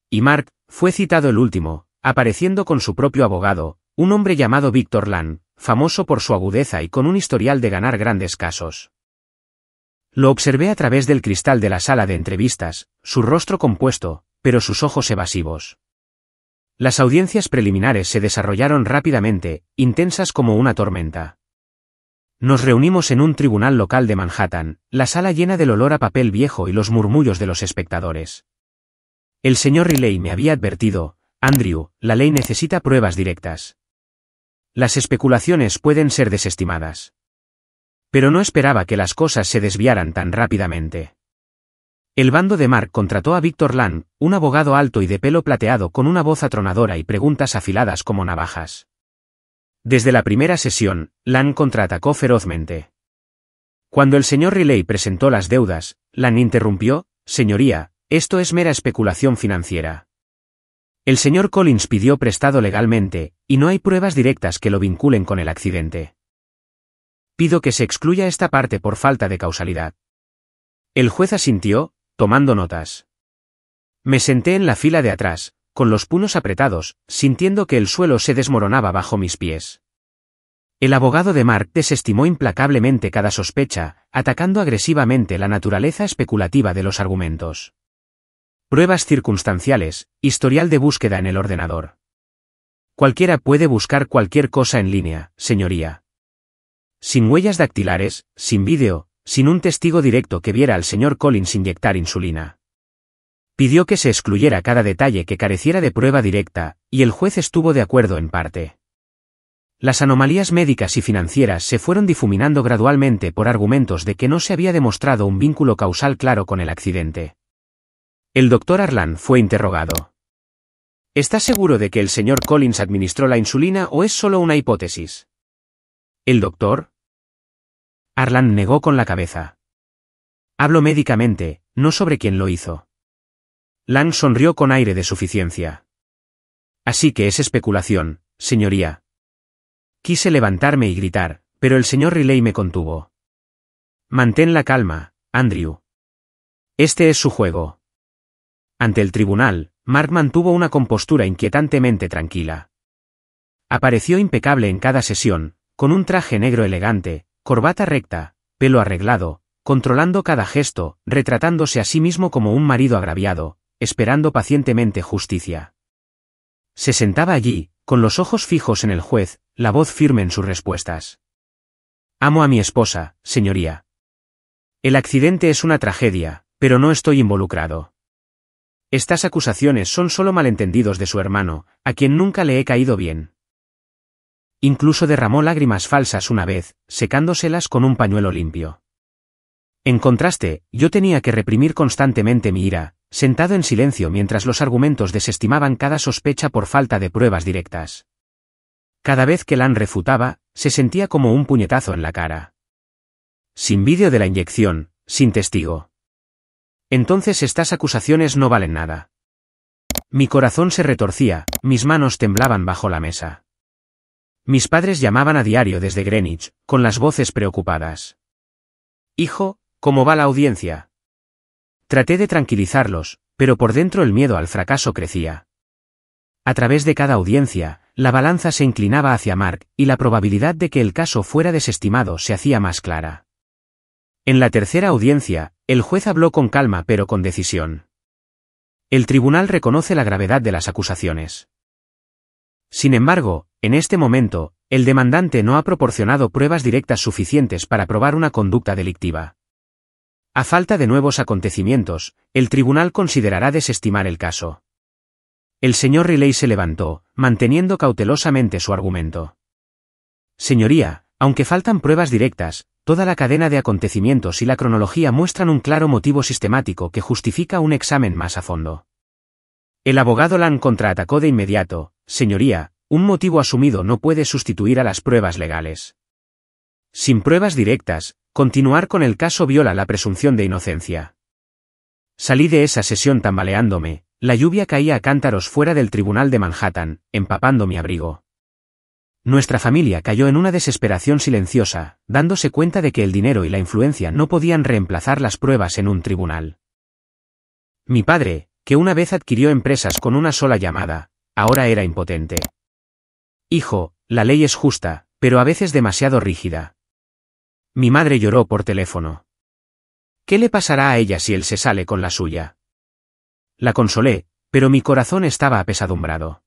Y Mark, fue citado el último, apareciendo con su propio abogado, un hombre llamado Victor Land, famoso por su agudeza y con un historial de ganar grandes casos. Lo observé a través del cristal de la sala de entrevistas, su rostro compuesto, pero sus ojos evasivos. Las audiencias preliminares se desarrollaron rápidamente, intensas como una tormenta. Nos reunimos en un tribunal local de Manhattan, la sala llena del olor a papel viejo y los murmullos de los espectadores. El señor Riley me había advertido, Andrew, la ley necesita pruebas directas. Las especulaciones pueden ser desestimadas. Pero no esperaba que las cosas se desviaran tan rápidamente. El bando de Mark contrató a Victor Land, un abogado alto y de pelo plateado con una voz atronadora y preguntas afiladas como navajas. Desde la primera sesión, Land contraatacó ferozmente. Cuando el señor Riley presentó las deudas, Land interrumpió, señoría, esto es mera especulación financiera. El señor Collins pidió prestado legalmente, y no hay pruebas directas que lo vinculen con el accidente. Pido que se excluya esta parte por falta de causalidad. El juez asintió, tomando notas. Me senté en la fila de atrás, con los puños apretados, sintiendo que el suelo se desmoronaba bajo mis pies. El abogado de Mark desestimó implacablemente cada sospecha, atacando agresivamente la naturaleza especulativa de los argumentos. Pruebas circunstanciales, historial de búsqueda en el ordenador. Cualquiera puede buscar cualquier cosa en línea, señoría. Sin huellas dactilares, sin vídeo, sin un testigo directo que viera al señor Collins inyectar insulina. Pidió que se excluyera cada detalle que careciera de prueba directa, y el juez estuvo de acuerdo en parte. Las anomalías médicas y financieras se fueron difuminando gradualmente por argumentos de que no se había demostrado un vínculo causal claro con el accidente. El doctor Arlan fue interrogado. ¿Está seguro de que el señor Collins administró la insulina o es solo una hipótesis? ¿El doctor? Arlan negó con la cabeza. Hablo médicamente, no sobre quién lo hizo. Lang sonrió con aire de suficiencia. Así que es especulación, señoría. Quise levantarme y gritar, pero el señor Riley me contuvo. Mantén la calma, Andrew. Este es su juego. Ante el tribunal, Mark mantuvo una compostura inquietantemente tranquila. Apareció impecable en cada sesión, con un traje negro elegante, corbata recta, pelo arreglado, controlando cada gesto, retratándose a sí mismo como un marido agraviado, esperando pacientemente justicia. Se sentaba allí, con los ojos fijos en el juez, la voz firme en sus respuestas. Amo a mi esposa, señoría. El accidente es una tragedia, pero no estoy involucrado. Estas acusaciones son solo malentendidos de su hermano, a quien nunca le he caído bien. Incluso derramó lágrimas falsas una vez, secándoselas con un pañuelo limpio. En contraste, yo tenía que reprimir constantemente mi ira, sentado en silencio mientras los argumentos desestimaban cada sospecha por falta de pruebas directas. Cada vez que Lan refutaba, se sentía como un puñetazo en la cara. Sin vídeo de la inyección, sin testigo. Entonces estas acusaciones no valen nada. Mi corazón se retorcía, mis manos temblaban bajo la mesa. Mis padres llamaban a diario desde Greenwich, con las voces preocupadas. Hijo, ¿cómo va la audiencia? Traté de tranquilizarlos, pero por dentro el miedo al fracaso crecía. A través de cada audiencia, la balanza se inclinaba hacia Mark, y la probabilidad de que el caso fuera desestimado se hacía más clara. En la tercera audiencia, el juez habló con calma pero con decisión. El tribunal reconoce la gravedad de las acusaciones. Sin embargo, en este momento, el demandante no ha proporcionado pruebas directas suficientes para probar una conducta delictiva. A falta de nuevos acontecimientos, el tribunal considerará desestimar el caso. El señor Riley se levantó, manteniendo cautelosamente su argumento. Señoría, aunque faltan pruebas directas, toda la cadena de acontecimientos y la cronología muestran un claro motivo sistemático que justifica un examen más a fondo. El abogado Lang contraatacó de inmediato: señoría, un motivo asumido no puede sustituir a las pruebas legales. Sin pruebas directas, continuar con el caso viola la presunción de inocencia. Salí de esa sesión tambaleándome, la lluvia caía a cántaros fuera del tribunal de Manhattan, empapando mi abrigo. Nuestra familia cayó en una desesperación silenciosa, dándose cuenta de que el dinero y la influencia no podían reemplazar las pruebas en un tribunal. Mi padre, que una vez adquirió empresas con una sola llamada, ahora era impotente. Hijo, la ley es justa, pero a veces demasiado rígida. Mi madre lloró por teléfono. ¿Qué le pasará a ella si él se sale con la suya? La consolé, pero mi corazón estaba apesadumbrado.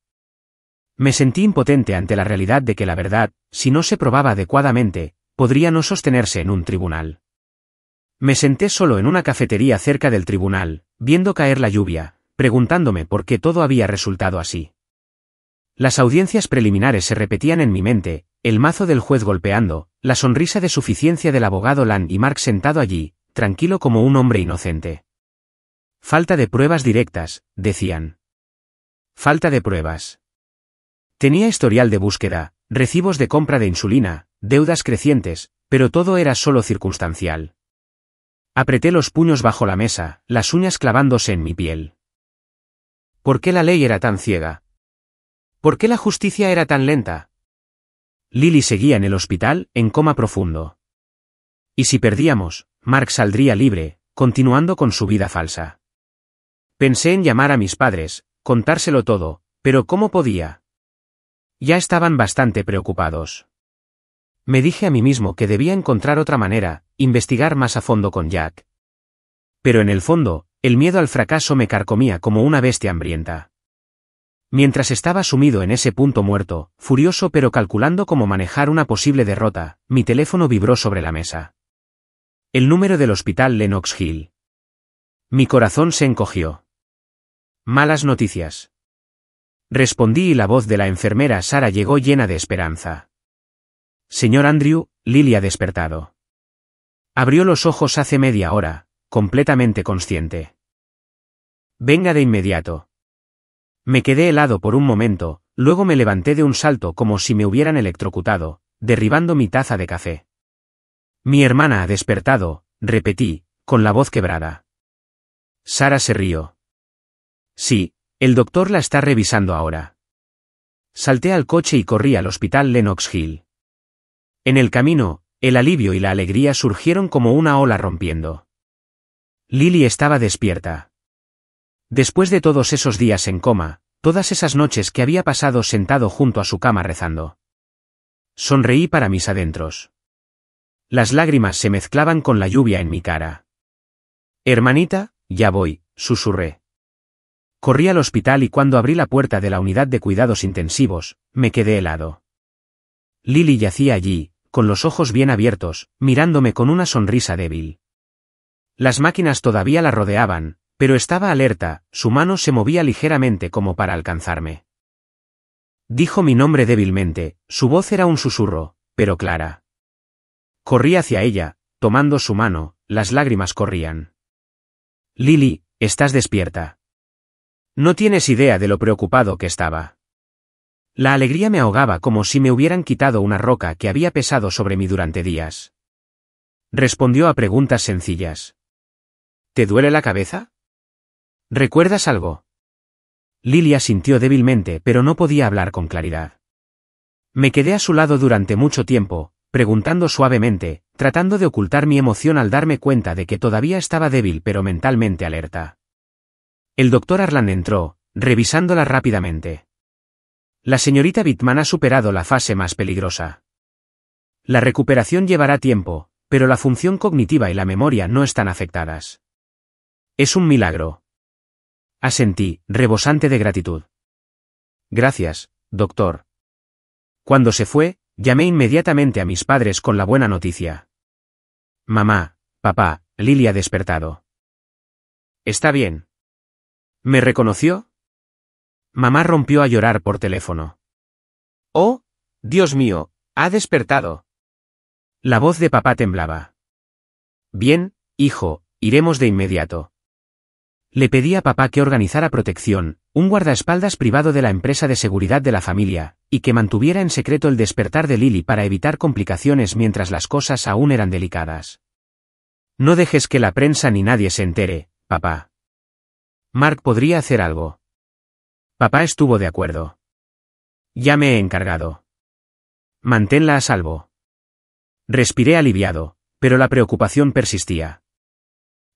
Me sentí impotente ante la realidad de que la verdad, si no se probaba adecuadamente, podría no sostenerse en un tribunal. Me senté solo en una cafetería cerca del tribunal, viendo caer la lluvia, preguntándome por qué todo había resultado así. Las audiencias preliminares se repetían en mi mente, el mazo del juez golpeando, la sonrisa de suficiencia del abogado Lang y Mark sentado allí, tranquilo como un hombre inocente. Falta de pruebas directas, decían. Falta de pruebas. Tenía historial de búsqueda, recibos de compra de insulina, deudas crecientes, pero todo era solo circunstancial. Apreté los puños bajo la mesa, las uñas clavándose en mi piel. ¿Por qué la ley era tan ciega? ¿Por qué la justicia era tan lenta? Lily seguía en el hospital, en coma profundo. Y si perdíamos, Mark saldría libre, continuando con su vida falsa. Pensé en llamar a mis padres, contárselo todo, pero ¿cómo podía? Ya estaban bastante preocupados. Me dije a mí mismo que debía encontrar otra manera, investigar más a fondo con Jack. Pero en el fondo, el miedo al fracaso me carcomía como una bestia hambrienta. Mientras estaba sumido en ese punto muerto, furioso pero calculando cómo manejar una posible derrota, mi teléfono vibró sobre la mesa. El número del hospital Lenox Hill. Mi corazón se encogió. Malas noticias. Respondí y la voz de la enfermera Sara llegó llena de esperanza. Señor Andrew, Lily ha despertado. Abrió los ojos hace media hora, completamente consciente. Venga de inmediato. Me quedé helado por un momento, luego me levanté de un salto como si me hubieran electrocutado, derribando mi taza de café. Mi hermana ha despertado, repetí, con la voz quebrada. Sara se rió. Sí, el doctor la está revisando ahora. Salté al coche y corrí al hospital Lenox Hill. En el camino, el alivio y la alegría surgieron como una ola rompiendo. Lily estaba despierta. Después de todos esos días en coma, todas esas noches que había pasado sentado junto a su cama rezando. Sonreí para mis adentros. Las lágrimas se mezclaban con la lluvia en mi cara. Hermanita, ya voy, susurré. Corrí al hospital y cuando abrí la puerta de la unidad de cuidados intensivos, me quedé helado. Lily yacía allí, con los ojos bien abiertos, mirándome con una sonrisa débil. Las máquinas todavía la rodeaban, pero estaba alerta, su mano se movía ligeramente como para alcanzarme. Dijo mi nombre débilmente, su voz era un susurro, pero clara. Corrí hacia ella, tomando su mano, las lágrimas corrían. Lily, estás despierta. No tienes idea de lo preocupado que estaba. La alegría me ahogaba como si me hubieran quitado una roca que había pesado sobre mí durante días. Respondió a preguntas sencillas. ¿Te duele la cabeza? ¿Recuerdas algo? Lily asintió débilmente, pero no podía hablar con claridad. Me quedé a su lado durante mucho tiempo, preguntando suavemente, tratando de ocultar mi emoción al darme cuenta de que todavía estaba débil pero mentalmente alerta. El doctor Arlan entró, revisándola rápidamente. La señorita Bittman ha superado la fase más peligrosa. La recuperación llevará tiempo, pero la función cognitiva y la memoria no están afectadas. Es un milagro. Asentí, rebosante de gratitud. Gracias, doctor. Cuando se fue, llamé inmediatamente a mis padres con la buena noticia. Mamá, papá, Lily ha despertado. ¿Está bien? ¿Me reconoció? Mamá rompió a llorar por teléfono. Oh, Dios mío, ha despertado. La voz de papá temblaba. Bien, hijo, iremos de inmediato. Le pedí a papá que organizara protección, un guardaespaldas privado de la empresa de seguridad de la familia, y que mantuviera en secreto el despertar de Lily para evitar complicaciones mientras las cosas aún eran delicadas. No dejes que la prensa ni nadie se entere, papá. Mark podría hacer algo. Papá estuvo de acuerdo. Ya me he encargado. Manténla a salvo. Respiré aliviado, pero la preocupación persistía.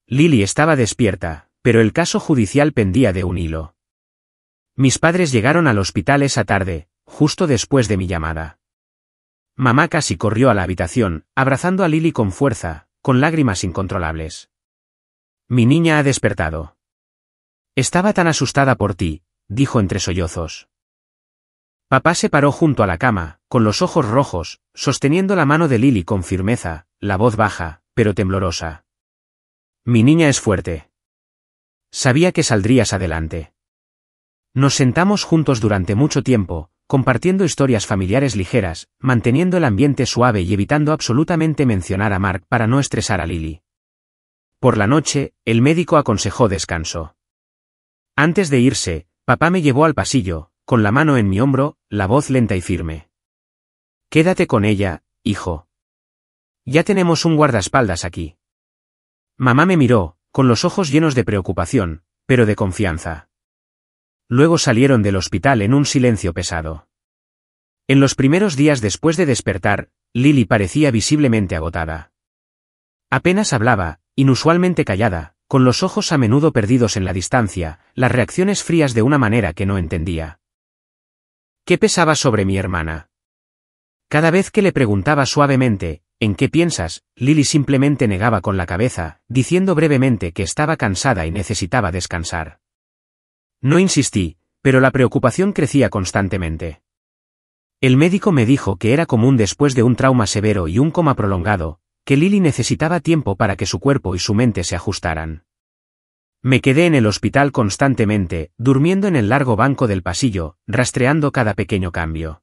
Lily estaba despierta, pero el caso judicial pendía de un hilo. Mis padres llegaron al hospital esa tarde, justo después de mi llamada. Mamá casi corrió a la habitación, abrazando a Lily con fuerza, con lágrimas incontrolables. Mi niña ha despertado. Estaba tan asustada por ti, dijo entre sollozos. Papá se paró junto a la cama, con los ojos rojos, sosteniendo la mano de Lily con firmeza, la voz baja, pero temblorosa. Mi niña es fuerte. Sabía que saldrías adelante. Nos sentamos juntos durante mucho tiempo, compartiendo historias familiares ligeras, manteniendo el ambiente suave y evitando absolutamente mencionar a Mark para no estresar a Lily. Por la noche, el médico aconsejó descanso. Antes de irse, papá me llevó al pasillo, con la mano en mi hombro, la voz lenta y firme. Quédate con ella, hijo. Ya tenemos un guardaespaldas aquí. Mamá me miró, con los ojos llenos de preocupación, pero de confianza. Luego salieron del hospital en un silencio pesado. En los primeros días después de despertar, Lily parecía visiblemente agotada. Apenas hablaba, inusualmente callada, con los ojos a menudo perdidos en la distancia, las reacciones frías de una manera que no entendía. ¿Qué pesaba sobre mi hermana? Cada vez que le preguntaba suavemente, ¿en qué piensas?, Lily simplemente negaba con la cabeza, diciendo brevemente que estaba cansada y necesitaba descansar. No insistí, pero la preocupación crecía constantemente. El médico me dijo que era común después de un trauma severo y un coma prolongado, que Lily necesitaba tiempo para que su cuerpo y su mente se ajustaran. Me quedé en el hospital constantemente, durmiendo en el largo banco del pasillo, rastreando cada pequeño cambio.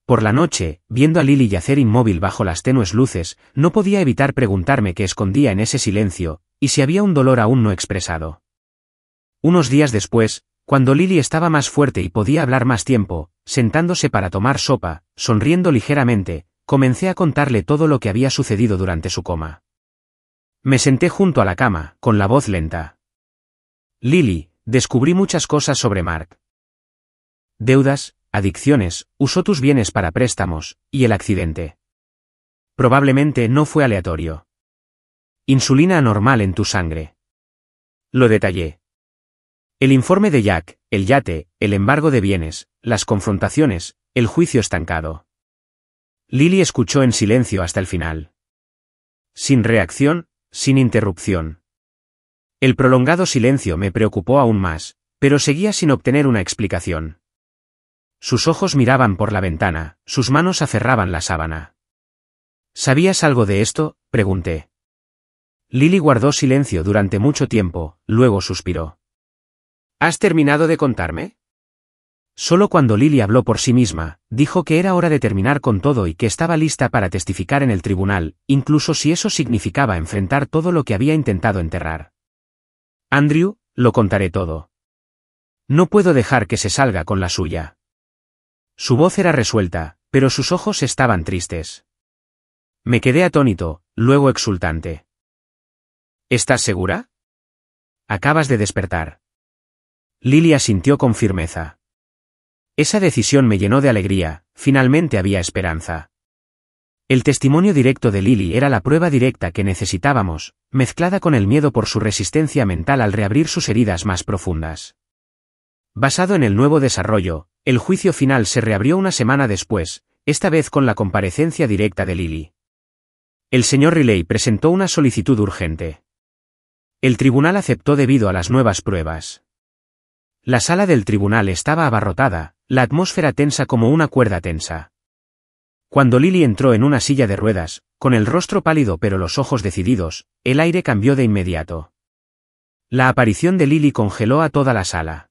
Por la noche, viendo a Lily yacer inmóvil bajo las tenues luces, no podía evitar preguntarme qué escondía en ese silencio, y si había un dolor aún no expresado. Unos días después, cuando Lily estaba más fuerte y podía hablar más tiempo, sentándose para tomar sopa, sonriendo ligeramente, comencé a contarle todo lo que había sucedido durante su coma. Me senté junto a la cama, con la voz lenta. Lily, descubrí muchas cosas sobre Mark. Deudas, adicciones, usó tus bienes para préstamos, y el accidente. Probablemente no fue aleatorio. Insulina anormal en tu sangre. Lo detallé. El informe de Jack, el yate, el embargo de bienes, las confrontaciones, el juicio estancado. Lily escuchó en silencio hasta el final. Sin reacción, sin interrupción. El prolongado silencio me preocupó aún más, pero seguía sin obtener una explicación. Sus ojos miraban por la ventana, sus manos aferraban la sábana. ¿Sabías algo de esto?, pregunté. Lily guardó silencio durante mucho tiempo, luego suspiró. ¿Has terminado de contarme? Solo cuando Lily habló por sí misma, dijo que era hora de terminar con todo y que estaba lista para testificar en el tribunal, incluso si eso significaba enfrentar todo lo que había intentado enterrar. Andrew, lo contaré todo. No puedo dejar que se salga con la suya. Su voz era resuelta, pero sus ojos estaban tristes. Me quedé atónito, luego exultante. ¿Estás segura? Acabas de despertar. Lily asintió con firmeza. Esa decisión me llenó de alegría, finalmente había esperanza. El testimonio directo de Lily era la prueba directa que necesitábamos, mezclada con el miedo por su resistencia mental al reabrir sus heridas más profundas. Basado en el nuevo desarrollo, el juicio final se reabrió una semana después, esta vez con la comparecencia directa de Lily. El señor Riley presentó una solicitud urgente. El tribunal aceptó debido a las nuevas pruebas. La sala del tribunal estaba abarrotada, la atmósfera tensa como una cuerda tensa. Cuando Lily entró en una silla de ruedas, con el rostro pálido pero los ojos decididos, el aire cambió de inmediato. La aparición de Lily congeló a toda la sala.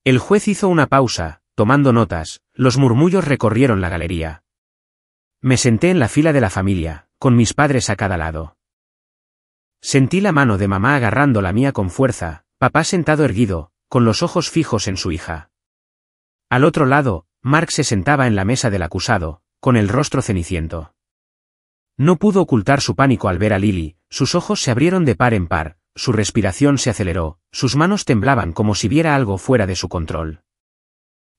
El juez hizo una pausa, tomando notas, los murmullos recorrieron la galería. Me senté en la fila de la familia, con mis padres a cada lado. Sentí la mano de mamá agarrando la mía con fuerza, papá sentado erguido, con los ojos fijos en su hija. Al otro lado, Mark se sentaba en la mesa del acusado, con el rostro ceniciento. No pudo ocultar su pánico al ver a Lily, sus ojos se abrieron de par en par, su respiración se aceleró, sus manos temblaban como si viera algo fuera de su control.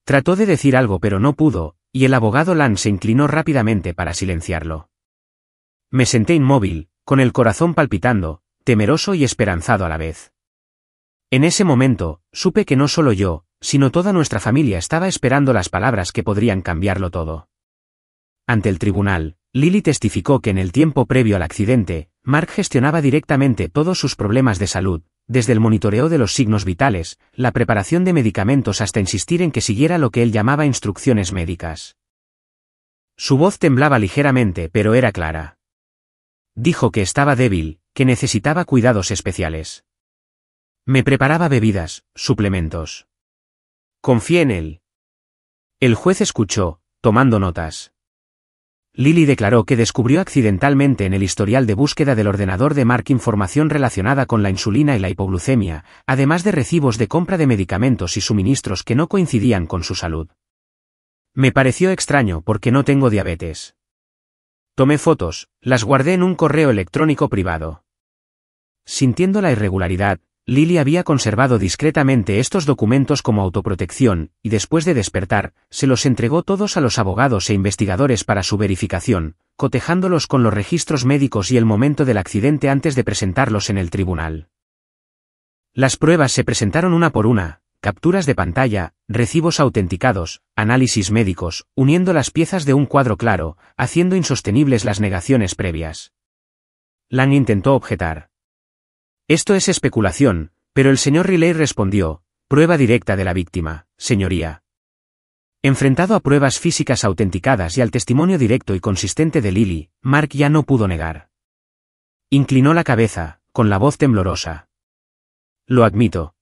Trató de decir algo pero no pudo, y el abogado Lan se inclinó rápidamente para silenciarlo. Me senté inmóvil, con el corazón palpitando, temeroso y esperanzado a la vez. En ese momento, supe que no solo yo, sino toda nuestra familia estaba esperando las palabras que podrían cambiarlo todo. Ante el tribunal, Lily testificó que en el tiempo previo al accidente, Mark gestionaba directamente todos sus problemas de salud, desde el monitoreo de los signos vitales, la preparación de medicamentos hasta insistir en que siguiera lo que él llamaba instrucciones médicas. Su voz temblaba ligeramente pero era clara. Dijo que estaba débil, que necesitaba cuidados especiales. Me preparaba bebidas, suplementos. Confié en él. El juez escuchó, tomando notas. Lily declaró que descubrió accidentalmente en el historial de búsqueda del ordenador de Mark información relacionada con la insulina y la hipoglucemia, además de recibos de compra de medicamentos y suministros que no coincidían con su salud. Me pareció extraño porque no tengo diabetes. Tomé fotos, las guardé en un correo electrónico privado. Sintiendo la irregularidad, Lily había conservado discretamente estos documentos como autoprotección, y después de despertar, se los entregó todos a los abogados e investigadores para su verificación, cotejándolos con los registros médicos y el momento del accidente antes de presentarlos en el tribunal. Las pruebas se presentaron una por una: capturas de pantalla, recibos autenticados, análisis médicos, uniendo las piezas de un cuadro claro, haciendo insostenibles las negaciones previas. Lang intentó objetar. Esto es especulación, pero el señor Riley respondió: prueba directa de la víctima, señoría. Enfrentado a pruebas físicas autenticadas y al testimonio directo y consistente de Lily, Mark ya no pudo negar. Inclinó la cabeza, con la voz temblorosa. Lo admito.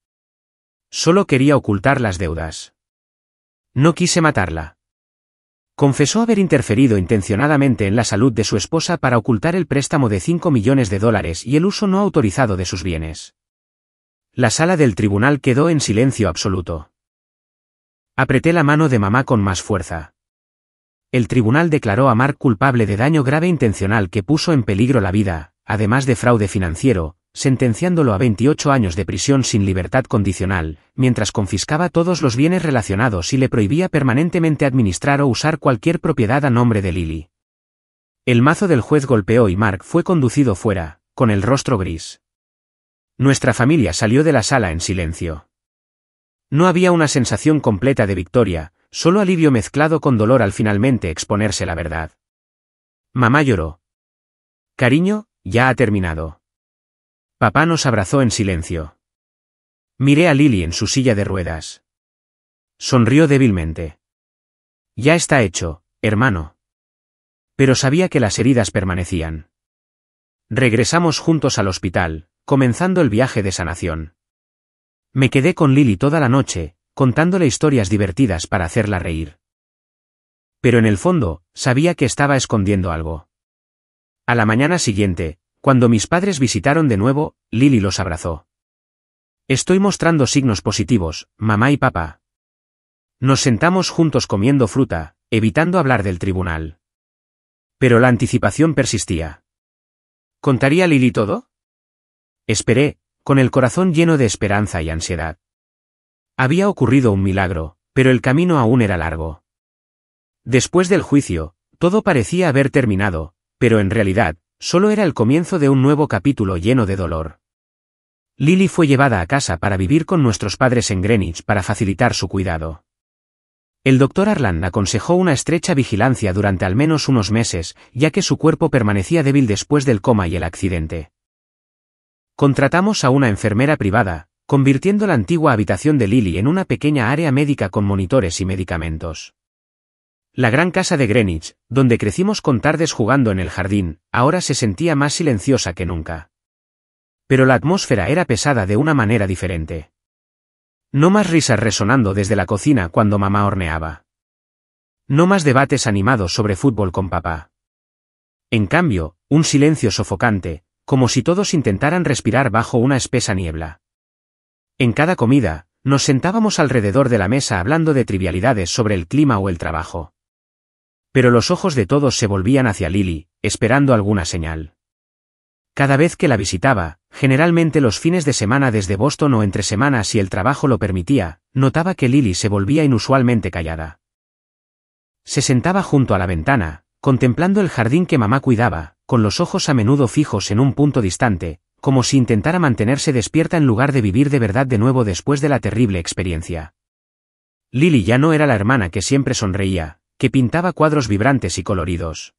Solo quería ocultar las deudas. No quise matarla. Confesó haber interferido intencionadamente en la salud de su esposa para ocultar el préstamo de $5 millones y el uso no autorizado de sus bienes. La sala del tribunal quedó en silencio absoluto. Apreté la mano de mamá con más fuerza. El tribunal declaró a Mark culpable de daño grave intencional que puso en peligro la vida, además de fraude financiero, sentenciándolo a 28 años de prisión sin libertad condicional, mientras confiscaba todos los bienes relacionados y le prohibía permanentemente administrar o usar cualquier propiedad a nombre de Lily. El mazo del juez golpeó y Mark fue conducido fuera, con el rostro gris. Nuestra familia salió de la sala en silencio. No había una sensación completa de victoria, solo alivio mezclado con dolor al finalmente exponerse la verdad. Mamá lloró. Cariño, ya ha terminado. Papá nos abrazó en silencio. Miré a Lily en su silla de ruedas. Sonrió débilmente. Ya está hecho, hermano. Pero sabía que las heridas permanecían. Regresamos juntos al hospital, comenzando el viaje de sanación. Me quedé con Lily toda la noche, contándole historias divertidas para hacerla reír. Pero en el fondo, sabía que estaba escondiendo algo. A la mañana siguiente, cuando mis padres visitaron de nuevo, Lily los abrazó. Estoy mostrando signos positivos, mamá y papá. Nos sentamos juntos comiendo fruta, evitando hablar del tribunal. Pero la anticipación persistía. ¿Contaría Lily todo? Esperé, con el corazón lleno de esperanza y ansiedad. Había ocurrido un milagro, pero el camino aún era largo. Después del juicio, todo parecía haber terminado, pero en realidad, solo era el comienzo de un nuevo capítulo lleno de dolor. Lily fue llevada a casa para vivir con nuestros padres en Greenwich para facilitar su cuidado. El doctor Arland aconsejó una estrecha vigilancia durante al menos unos meses, ya que su cuerpo permanecía débil después del coma y el accidente. Contratamos a una enfermera privada, convirtiendo la antigua habitación de Lily en una pequeña área médica con monitores y medicamentos. La gran casa de Greenwich, donde crecimos con tardes jugando en el jardín, ahora se sentía más silenciosa que nunca. Pero la atmósfera era pesada de una manera diferente. No más risas resonando desde la cocina cuando mamá horneaba. No más debates animados sobre fútbol con papá. En cambio, un silencio sofocante, como si todos intentaran respirar bajo una espesa niebla. En cada comida, nos sentábamos alrededor de la mesa hablando de trivialidades sobre el clima o el trabajo. Pero los ojos de todos se volvían hacia Lily, esperando alguna señal. Cada vez que la visitaba, generalmente los fines de semana desde Boston o entre semanas si el trabajo lo permitía, notaba que Lily se volvía inusualmente callada. Se sentaba junto a la ventana, contemplando el jardín que mamá cuidaba, con los ojos a menudo fijos en un punto distante, como si intentara mantenerse despierta en lugar de vivir de verdad de nuevo después de la terrible experiencia. Lily ya no era la hermana que siempre sonreía, que pintaba cuadros vibrantes y coloridos.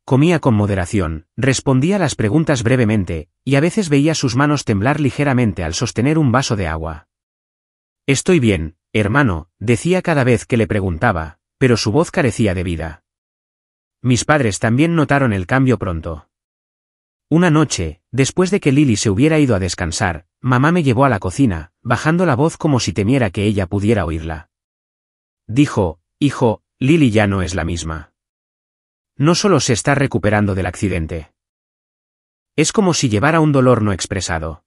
Comía con moderación, respondía a las preguntas brevemente, y a veces veía sus manos temblar ligeramente al sostener un vaso de agua. Estoy bien, hermano, decía cada vez que le preguntaba, pero su voz carecía de vida. Mis padres también notaron el cambio pronto. Una noche, después de que Lily se hubiera ido a descansar, mamá me llevó a la cocina, bajando la voz como si temiera que ella pudiera oírla. Dijo: hijo, Lily ya no es la misma. No solo se está recuperando del accidente. Es como si llevara un dolor no expresado.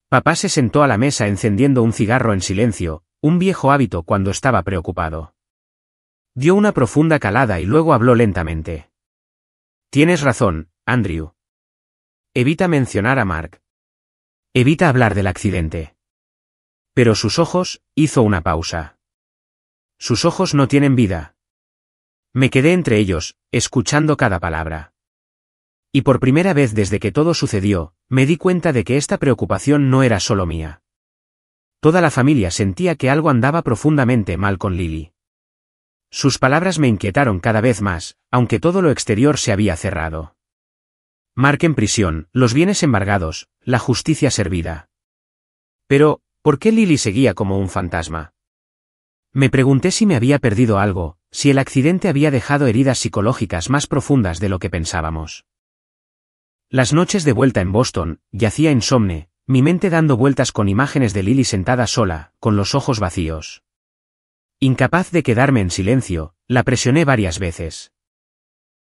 Papá se sentó a la mesa encendiendo un cigarro en silencio, un viejo hábito cuando estaba preocupado. Dio una profunda calada y luego habló lentamente. Tienes razón, Andrew. Evita mencionar a Mark. Evita hablar del accidente. Pero sus ojos, hizo una pausa. Sus ojos no tienen vida. Me quedé entre ellos, escuchando cada palabra. Y por primera vez desde que todo sucedió, me di cuenta de que esta preocupación no era solo mía. Toda la familia sentía que algo andaba profundamente mal con Lily. Sus palabras me inquietaron cada vez más, aunque todo lo exterior se había cerrado. Mark en prisión, los bienes embargados, la justicia servida. Pero, ¿por qué Lily seguía como un fantasma? Me pregunté si me había perdido algo, si el accidente había dejado heridas psicológicas más profundas de lo que pensábamos. Las noches de vuelta en Boston, yacía insomne, mi mente dando vueltas con imágenes de Lily sentada sola, con los ojos vacíos. Incapaz de quedarme en silencio, la presioné varias veces.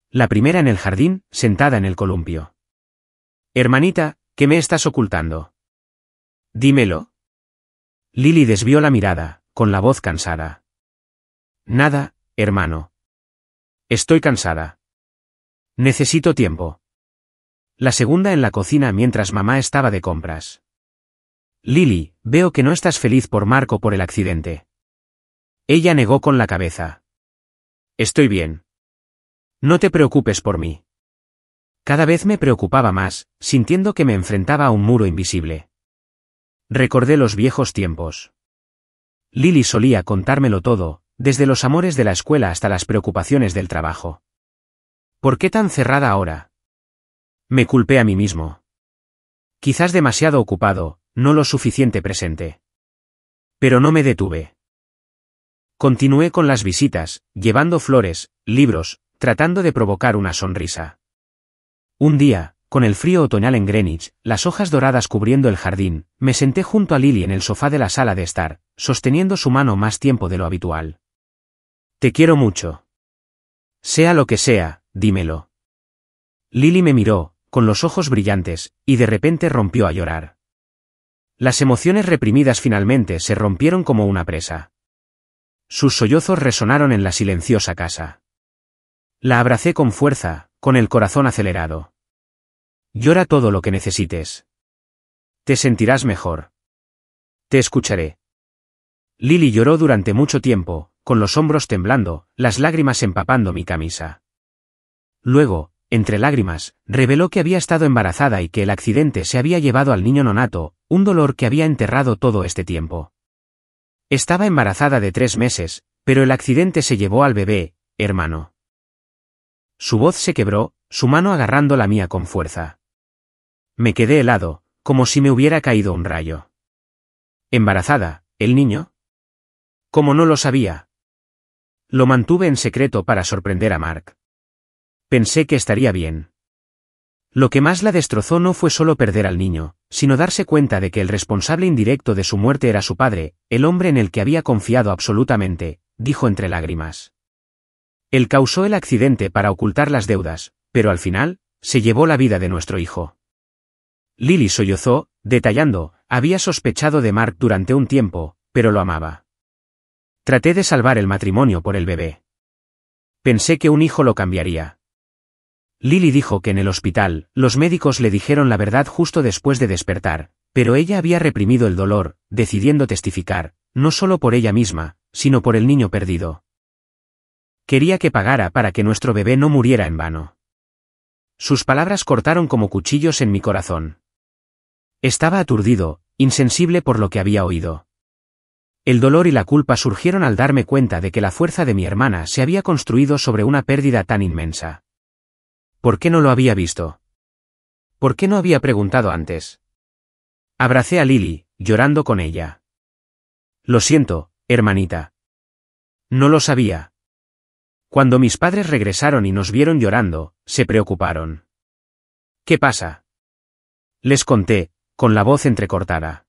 La primera en el jardín, sentada en el columpio. Hermanita, ¿qué me estás ocultando? Dímelo. Lily desvió la mirada, con la voz cansada. Nada, hermano. Estoy cansada. Necesito tiempo. La segunda en la cocina mientras mamá estaba de compras. Lily, veo que no estás feliz por Mark o por el accidente. Ella negó con la cabeza. Estoy bien. No te preocupes por mí. Cada vez me preocupaba más, sintiendo que me enfrentaba a un muro invisible. Recordé los viejos tiempos. Lily solía contármelo todo, desde los amores de la escuela hasta las preocupaciones del trabajo. ¿Por qué tan cerrada ahora? Me culpé a mí mismo. Quizás demasiado ocupado, no lo suficiente presente. Pero no me detuve. Continué con las visitas, llevando flores, libros, tratando de provocar una sonrisa. Un día, con el frío otoñal en Greenwich, las hojas doradas cubriendo el jardín, me senté junto a Lily en el sofá de la sala de estar, sosteniendo su mano más tiempo de lo habitual. Te quiero mucho. Sea lo que sea, dímelo. Lily me miró, con los ojos brillantes, y de repente rompió a llorar. Las emociones reprimidas finalmente se rompieron como una presa. Sus sollozos resonaron en la silenciosa casa. La abracé con fuerza, con el corazón acelerado. Llora todo lo que necesites. Te sentirás mejor. Te escucharé. Lily lloró durante mucho tiempo, con los hombros temblando, las lágrimas empapando mi camisa. Luego, entre lágrimas, reveló que había estado embarazada y que el accidente se había llevado al niño nonato, un dolor que había enterrado todo este tiempo. Estaba embarazada de 3 meses, pero el accidente se llevó al bebé, hermano. Su voz se quebró, su mano agarrando la mía con fuerza. Me quedé helado, como si me hubiera caído un rayo. ¿Embarazada, el niño? ¿Cómo no lo sabía? Lo mantuve en secreto para sorprender a Mark. Pensé que estaría bien. Lo que más la destrozó no fue solo perder al niño, sino darse cuenta de que el responsable indirecto de su muerte era su padre, el hombre en el que había confiado absolutamente, dijo entre lágrimas. Él causó el accidente para ocultar las deudas, pero al final, se llevó la vida de nuestro hijo. Lily sollozó, detallando, había sospechado de Mark durante un tiempo, pero lo amaba. Traté de salvar el matrimonio por el bebé. Pensé que un hijo lo cambiaría. Lily dijo que en el hospital, los médicos le dijeron la verdad justo después de despertar, pero ella había reprimido el dolor, decidiendo testificar, no solo por ella misma, sino por el niño perdido. Quería que pagara para que nuestro bebé no muriera en vano. Sus palabras cortaron como cuchillos en mi corazón. Estaba aturdido, insensible por lo que había oído. El dolor y la culpa surgieron al darme cuenta de que la fuerza de mi hermana se había construido sobre una pérdida tan inmensa. ¿Por qué no lo había visto? ¿Por qué no había preguntado antes? Abracé a Lily, llorando con ella. Lo siento, hermanita. No lo sabía. Cuando mis padres regresaron y nos vieron llorando, se preocuparon. ¿Qué pasa? Les conté, con la voz entrecortada.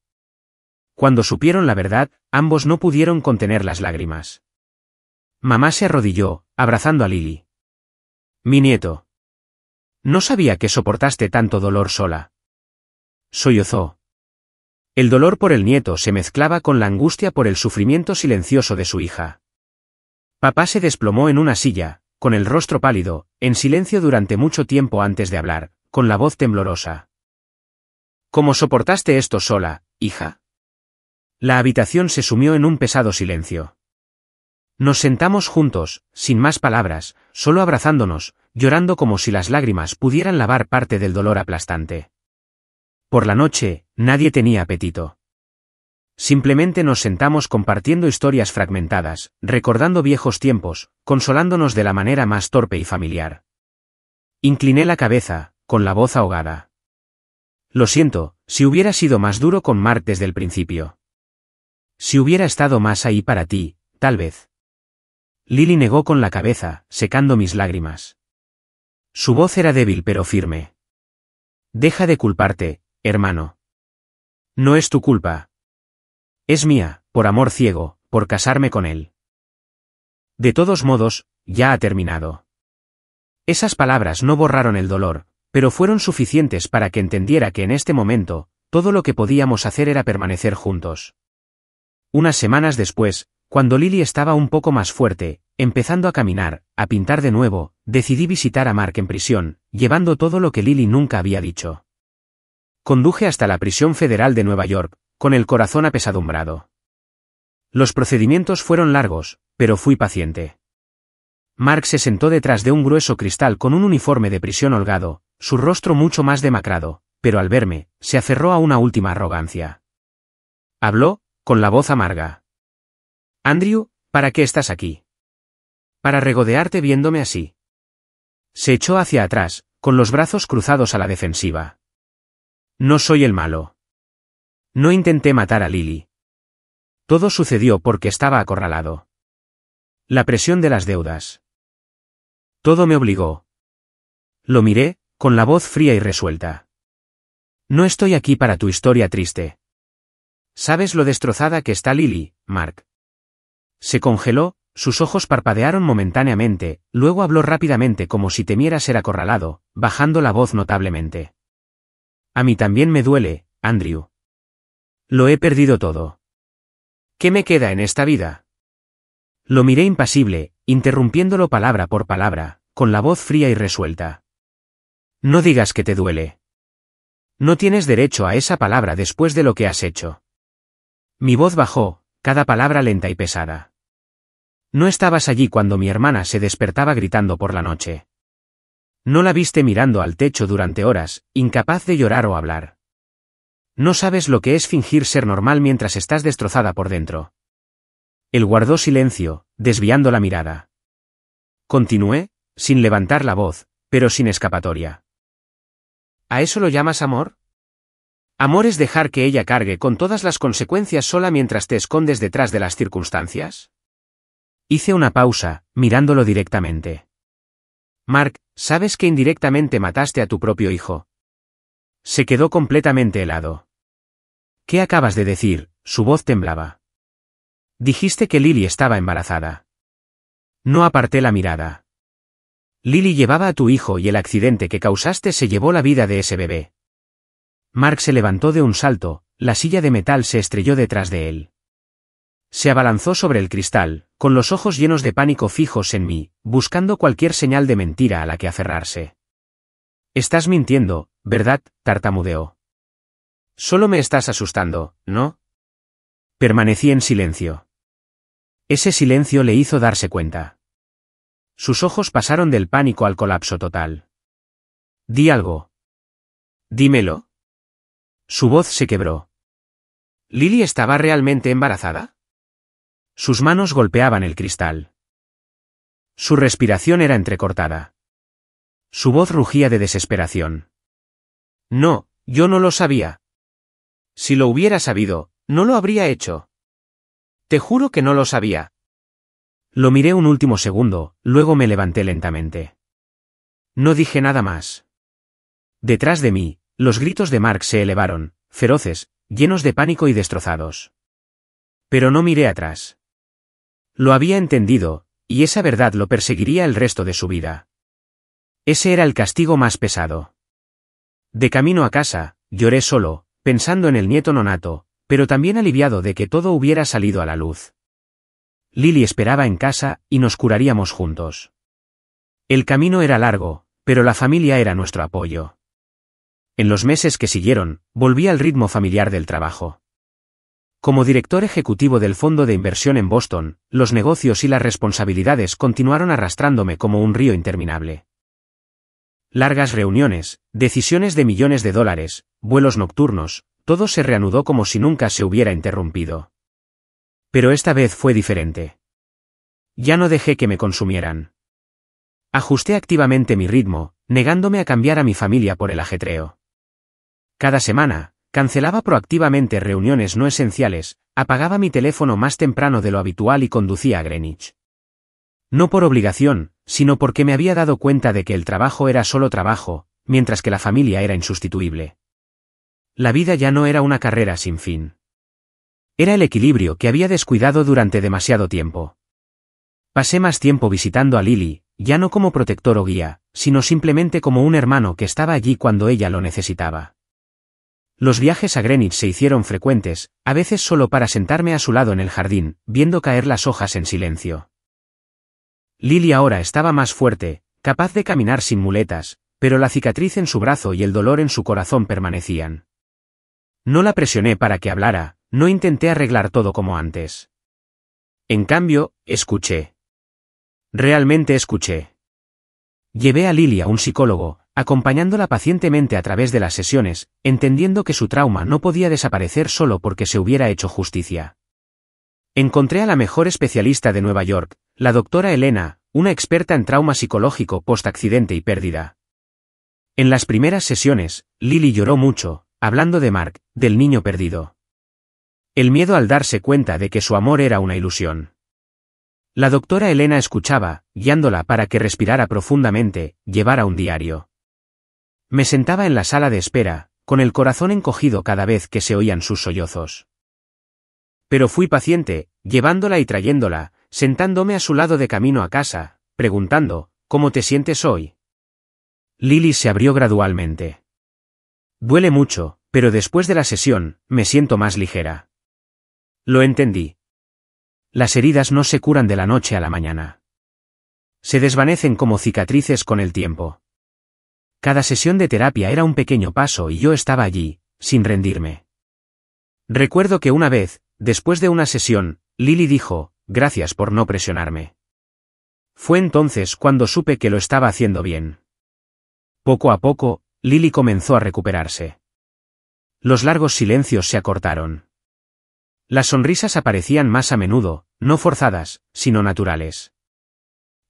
Cuando supieron la verdad, ambos no pudieron contener las lágrimas. Mamá se arrodilló, abrazando a Lily. Mi nieto. No sabía que soportaste tanto dolor sola. Sollozó. El dolor por el nieto se mezclaba con la angustia por el sufrimiento silencioso de su hija. Papá se desplomó en una silla, con el rostro pálido, en silencio durante mucho tiempo antes de hablar, con la voz temblorosa. ¿Cómo soportaste esto sola, hija? La habitación se sumió en un pesado silencio. Nos sentamos juntos, sin más palabras, solo abrazándonos, llorando como si las lágrimas pudieran lavar parte del dolor aplastante. Por la noche, nadie tenía apetito. Simplemente nos sentamos compartiendo historias fragmentadas, recordando viejos tiempos, consolándonos de la manera más torpe y familiar. Incliné la cabeza, con la voz ahogada. Lo siento, si hubiera sido más duro con Mark desde el principio. Si hubiera estado más ahí para ti, tal vez. Lily negó con la cabeza, secando mis lágrimas. Su voz era débil pero firme. Deja de culparte, hermano. No es tu culpa. Es mía, por amor ciego, por casarme con él. De todos modos, ya ha terminado. Esas palabras no borraron el dolor, pero fueron suficientes para que entendiera que en este momento, todo lo que podíamos hacer era permanecer juntos. Unas semanas después, cuando Lily estaba un poco más fuerte, empezando a caminar, a pintar de nuevo, decidí visitar a Mark en prisión, llevando todo lo que Lily nunca había dicho. Conduje hasta la prisión federal de Nueva York, con el corazón apesadumbrado. Los procedimientos fueron largos, pero fui paciente. Mark se sentó detrás de un grueso cristal con un uniforme de prisión holgado, su rostro mucho más demacrado, pero al verme, se aferró a una última arrogancia. Habló, con la voz amarga. Andrew, ¿para qué estás aquí? Para regodearte viéndome así. Se echó hacia atrás, con los brazos cruzados a la defensiva. No soy el malo. No intenté matar a Lily. Todo sucedió porque estaba acorralado. La presión de las deudas. Todo me obligó. Lo miré, con la voz fría y resuelta. No estoy aquí para tu historia triste. ¿Sabes lo destrozada que está Lily, Mark? Se congeló, sus ojos parpadearon momentáneamente, luego habló rápidamente como si temiera ser acorralado, bajando la voz notablemente. A mí también me duele, Andrew. Lo he perdido todo. ¿Qué me queda en esta vida? Lo miré impasible, interrumpiéndolo palabra por palabra, con la voz fría y resuelta. No digas que te duele. No tienes derecho a esa palabra después de lo que has hecho. Mi voz bajó, cada palabra lenta y pesada. No estabas allí cuando mi hermana se despertaba gritando por la noche. No la viste mirando al techo durante horas, incapaz de llorar o hablar. No sabes lo que es fingir ser normal mientras estás destrozada por dentro. Él guardó silencio, desviando la mirada. Continué, sin levantar la voz, pero sin escapatoria. ¿A eso lo llamas amor? ¿Amor es dejar que ella cargue con todas las consecuencias sola mientras te escondes detrás de las circunstancias? Hice una pausa, mirándolo directamente. Mark, ¿sabes que indirectamente mataste a tu propio hijo? Se quedó completamente helado. ¿Qué acabas de decir? Su voz temblaba. Dijiste que Lily estaba embarazada. No aparté la mirada. Lily llevaba a tu hijo y el accidente que causaste se llevó la vida de ese bebé. Mark se levantó de un salto, la silla de metal se estrelló detrás de él. Se abalanzó sobre el cristal, con los ojos llenos de pánico fijos en mí, buscando cualquier señal de mentira a la que aferrarse. Estás mintiendo, ¿verdad? Tartamudeó. Solo me estás asustando, ¿no? Permanecí en silencio. Ese silencio le hizo darse cuenta. Sus ojos pasaron del pánico al colapso total. Di algo. Dímelo. Su voz se quebró. ¿Lily estaba realmente embarazada? Sus manos golpeaban el cristal. Su respiración era entrecortada. Su voz rugía de desesperación. No, yo no lo sabía. Si lo hubiera sabido, no lo habría hecho. Te juro que no lo sabía. Lo miré un último segundo, luego me levanté lentamente. No dije nada más. Detrás de mí, los gritos de Mark se elevaron, feroces, llenos de pánico y destrozados. Pero no miré atrás. Lo había entendido, y esa verdad lo perseguiría el resto de su vida. Ese era el castigo más pesado. De camino a casa, lloré solo, pensando en el nieto nonato, pero también aliviado de que todo hubiera salido a la luz. Lily esperaba en casa, y nos curaríamos juntos. El camino era largo, pero la familia era nuestro apoyo. En los meses que siguieron, volví al ritmo familiar del trabajo. Como director ejecutivo del fondo de inversión en Boston, los negocios y las responsabilidades continuaron arrastrándome como un río interminable. Largas reuniones, decisiones de millones de dólares, vuelos nocturnos, todo se reanudó como si nunca se hubiera interrumpido. Pero esta vez fue diferente. Ya no dejé que me consumieran. Ajusté activamente mi ritmo, negándome a cambiar a mi familia por el ajetreo. Cada semana, cancelaba proactivamente reuniones no esenciales, apagaba mi teléfono más temprano de lo habitual y conducía a Greenwich. No por obligación, sino porque me había dado cuenta de que el trabajo era solo trabajo, mientras que la familia era insustituible. La vida ya no era una carrera sin fin. Era el equilibrio que había descuidado durante demasiado tiempo. Pasé más tiempo visitando a Lily, ya no como protector o guía, sino simplemente como un hermano que estaba allí cuando ella lo necesitaba. Los viajes a Greenwich se hicieron frecuentes, a veces solo para sentarme a su lado en el jardín, viendo caer las hojas en silencio. Lily ahora estaba más fuerte, capaz de caminar sin muletas, pero la cicatriz en su brazo y el dolor en su corazón permanecían. No la presioné para que hablara, no intenté arreglar todo como antes. En cambio, escuché. Realmente escuché. Llevé a Lily a un psicólogo, acompañándola pacientemente a través de las sesiones, entendiendo que su trauma no podía desaparecer solo porque se hubiera hecho justicia. Encontré a la mejor especialista de Nueva York, la doctora Elena, una experta en trauma psicológico post-accidente y pérdida. En las primeras sesiones, Lily lloró mucho, hablando de Mark, del niño perdido. El miedo al darse cuenta de que su amor era una ilusión. La doctora Elena escuchaba, guiándola para que respirara profundamente, llevara un diario. Me sentaba en la sala de espera, con el corazón encogido cada vez que se oían sus sollozos. Pero fui paciente, llevándola y trayéndola, sentándome a su lado de camino a casa, preguntando, ¿cómo te sientes hoy? Lily se abrió gradualmente. Duele mucho, pero después de la sesión, me siento más ligera. Lo entendí. Las heridas no se curan de la noche a la mañana. Se desvanecen como cicatrices con el tiempo. Cada sesión de terapia era un pequeño paso y yo estaba allí, sin rendirme. Recuerdo que una vez, después de una sesión, Lily dijo, gracias por no presionarme. Fue entonces cuando supe que lo estaba haciendo bien. Poco a poco, Lily comenzó a recuperarse. Los largos silencios se acortaron. Las sonrisas aparecían más a menudo, no forzadas, sino naturales.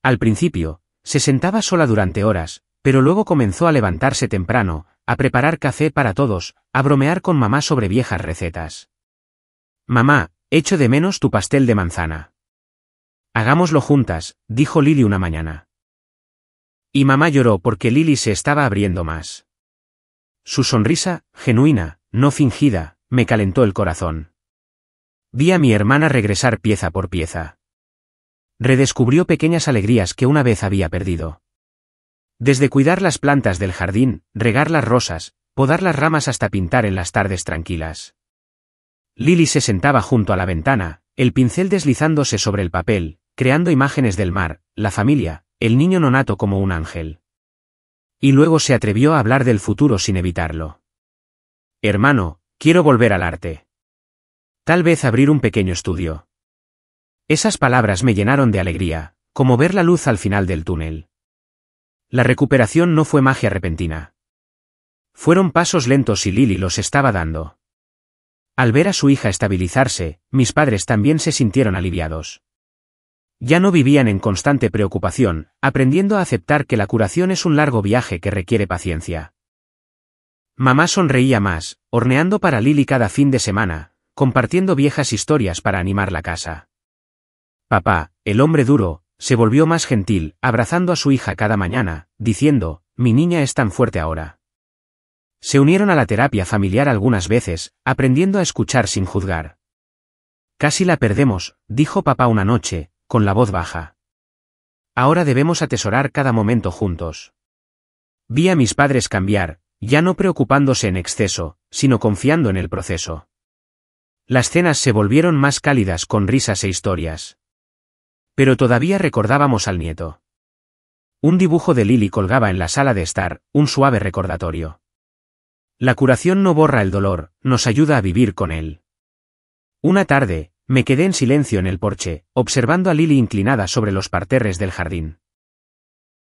Al principio, se sentaba sola durante horas, pero luego comenzó a levantarse temprano, a preparar café para todos, a bromear con mamá sobre viejas recetas. Mamá, echo de menos tu pastel de manzana. Hagámoslo juntas, dijo Lily una mañana. Y mamá lloró porque Lily se estaba abriendo más. Su sonrisa, genuina, no fingida, me calentó el corazón. Vi a mi hermana regresar pieza por pieza. Redescubrió pequeñas alegrías que una vez había perdido. Desde cuidar las plantas del jardín, regar las rosas, podar las ramas hasta pintar en las tardes tranquilas. Lily se sentaba junto a la ventana, el pincel deslizándose sobre el papel, creando imágenes del mar, la familia, el niño nonato como un ángel. Y luego se atrevió a hablar del futuro sin evitarlo. Hermano, quiero volver al arte. Tal vez abrir un pequeño estudio. Esas palabras me llenaron de alegría, como ver la luz al final del túnel. La recuperación no fue magia repentina. Fueron pasos lentos y Lily los estaba dando. Al ver a su hija estabilizarse, mis padres también se sintieron aliviados. Ya no vivían en constante preocupación, aprendiendo a aceptar que la curación es un largo viaje que requiere paciencia. Mamá sonreía más, horneando para Lily cada fin de semana, compartiendo viejas historias para animar la casa. Papá, el hombre duro, se volvió más gentil, abrazando a su hija cada mañana, diciendo, mi niña es tan fuerte ahora. Se unieron a la terapia familiar algunas veces, aprendiendo a escuchar sin juzgar. Casi la perdemos, dijo papá una noche, con la voz baja. Ahora debemos atesorar cada momento juntos. Vi a mis padres cambiar, ya no preocupándose en exceso, sino confiando en el proceso. Las cenas se volvieron más cálidas con risas e historias. Pero todavía recordábamos al nieto. Un dibujo de Lily colgaba en la sala de estar, un suave recordatorio. La curación no borra el dolor, nos ayuda a vivir con él. Una tarde, me quedé en silencio en el porche, observando a Lily inclinada sobre los parterres del jardín.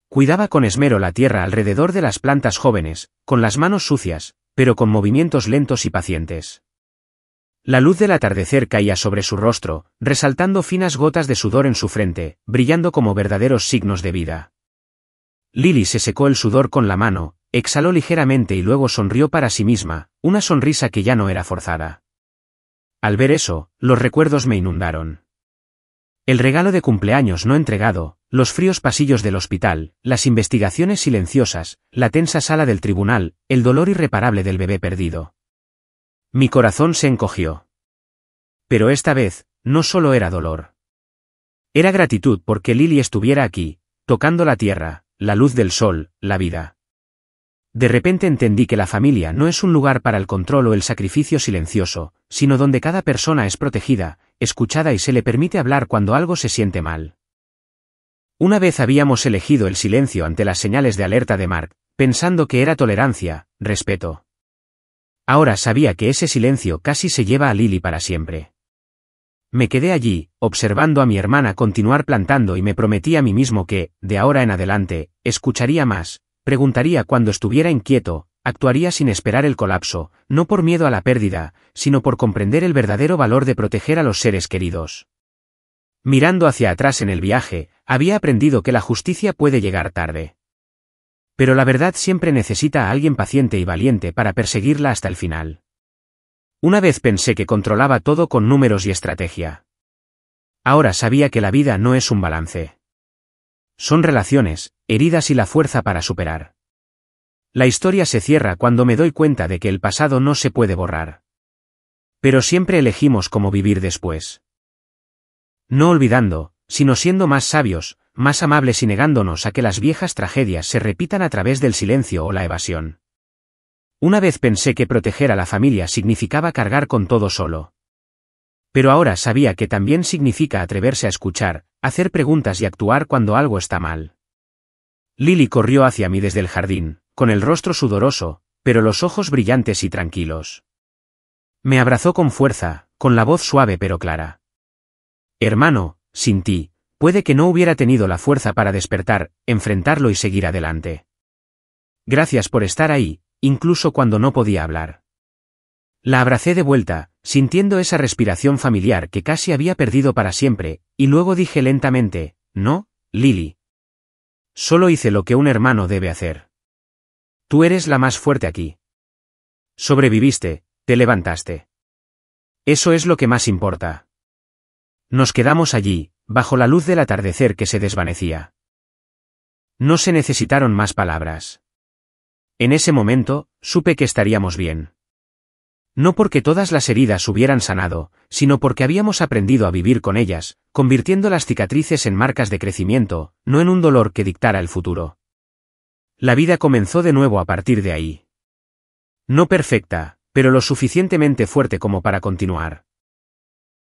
Cuidaba con esmero la tierra alrededor de las plantas jóvenes, con las manos sucias, pero con movimientos lentos y pacientes. La luz del atardecer caía sobre su rostro, resaltando finas gotas de sudor en su frente, brillando como verdaderos signos de vida. Lily se secó el sudor con la mano, exhaló ligeramente y luego sonrió para sí misma, una sonrisa que ya no era forzada. Al ver eso, los recuerdos me inundaron. El regalo de cumpleaños no entregado, los fríos pasillos del hospital, las investigaciones silenciosas, la tensa sala del tribunal, el dolor irreparable del bebé perdido. Mi corazón se encogió. Pero esta vez, no solo era dolor. Era gratitud porque Lily estuviera aquí, tocando la tierra, la luz del sol, la vida. De repente entendí que la familia no es un lugar para el control o el sacrificio silencioso, sino donde cada persona es protegida, escuchada y se le permite hablar cuando algo se siente mal. Una vez habíamos elegido el silencio ante las señales de alerta de Mark, pensando que era tolerancia, respeto. Ahora sabía que ese silencio casi se lleva a Lily para siempre. Me quedé allí, observando a mi hermana continuar plantando y me prometí a mí mismo que, de ahora en adelante, escucharía más, preguntaría cuando estuviera inquieto, actuaría sin esperar el colapso, no por miedo a la pérdida, sino por comprender el verdadero valor de proteger a los seres queridos. Mirando hacia atrás en el viaje, había aprendido que la justicia puede llegar tarde. Pero la verdad siempre necesita a alguien paciente y valiente para perseguirla hasta el final. Una vez pensé que controlaba todo con números y estrategia. Ahora sabía que la vida no es un balance. Son relaciones, heridas y la fuerza para superar. La historia se cierra cuando me doy cuenta de que el pasado no se puede borrar. Pero siempre elegimos cómo vivir después. No olvidando, sino siendo más sabios, más amables y negándonos a que las viejas tragedias se repitan a través del silencio o la evasión. Una vez pensé que proteger a la familia significaba cargar con todo solo. Pero ahora sabía que también significa atreverse a escuchar, hacer preguntas y actuar cuando algo está mal. Lily corrió hacia mí desde el jardín, con el rostro sudoroso, pero los ojos brillantes y tranquilos. Me abrazó con fuerza, con la voz suave pero clara. Hermano, sin ti, puede que no hubiera tenido la fuerza para despertar, enfrentarlo y seguir adelante. Gracias por estar ahí, incluso cuando no podía hablar. La abracé de vuelta, sintiendo esa respiración familiar que casi había perdido para siempre, y luego dije lentamente, no, Lily. Solo hice lo que un hermano debe hacer. Tú eres la más fuerte aquí. Sobreviviste, te levantaste. Eso es lo que más importa. Nos quedamos allí, bajo la luz del atardecer que se desvanecía. No se necesitaron más palabras. En ese momento, supe que estaríamos bien. No porque todas las heridas hubieran sanado, sino porque habíamos aprendido a vivir con ellas, convirtiendo las cicatrices en marcas de crecimiento, no en un dolor que dictara el futuro. La vida comenzó de nuevo a partir de ahí. No perfecta, pero lo suficientemente fuerte como para continuar.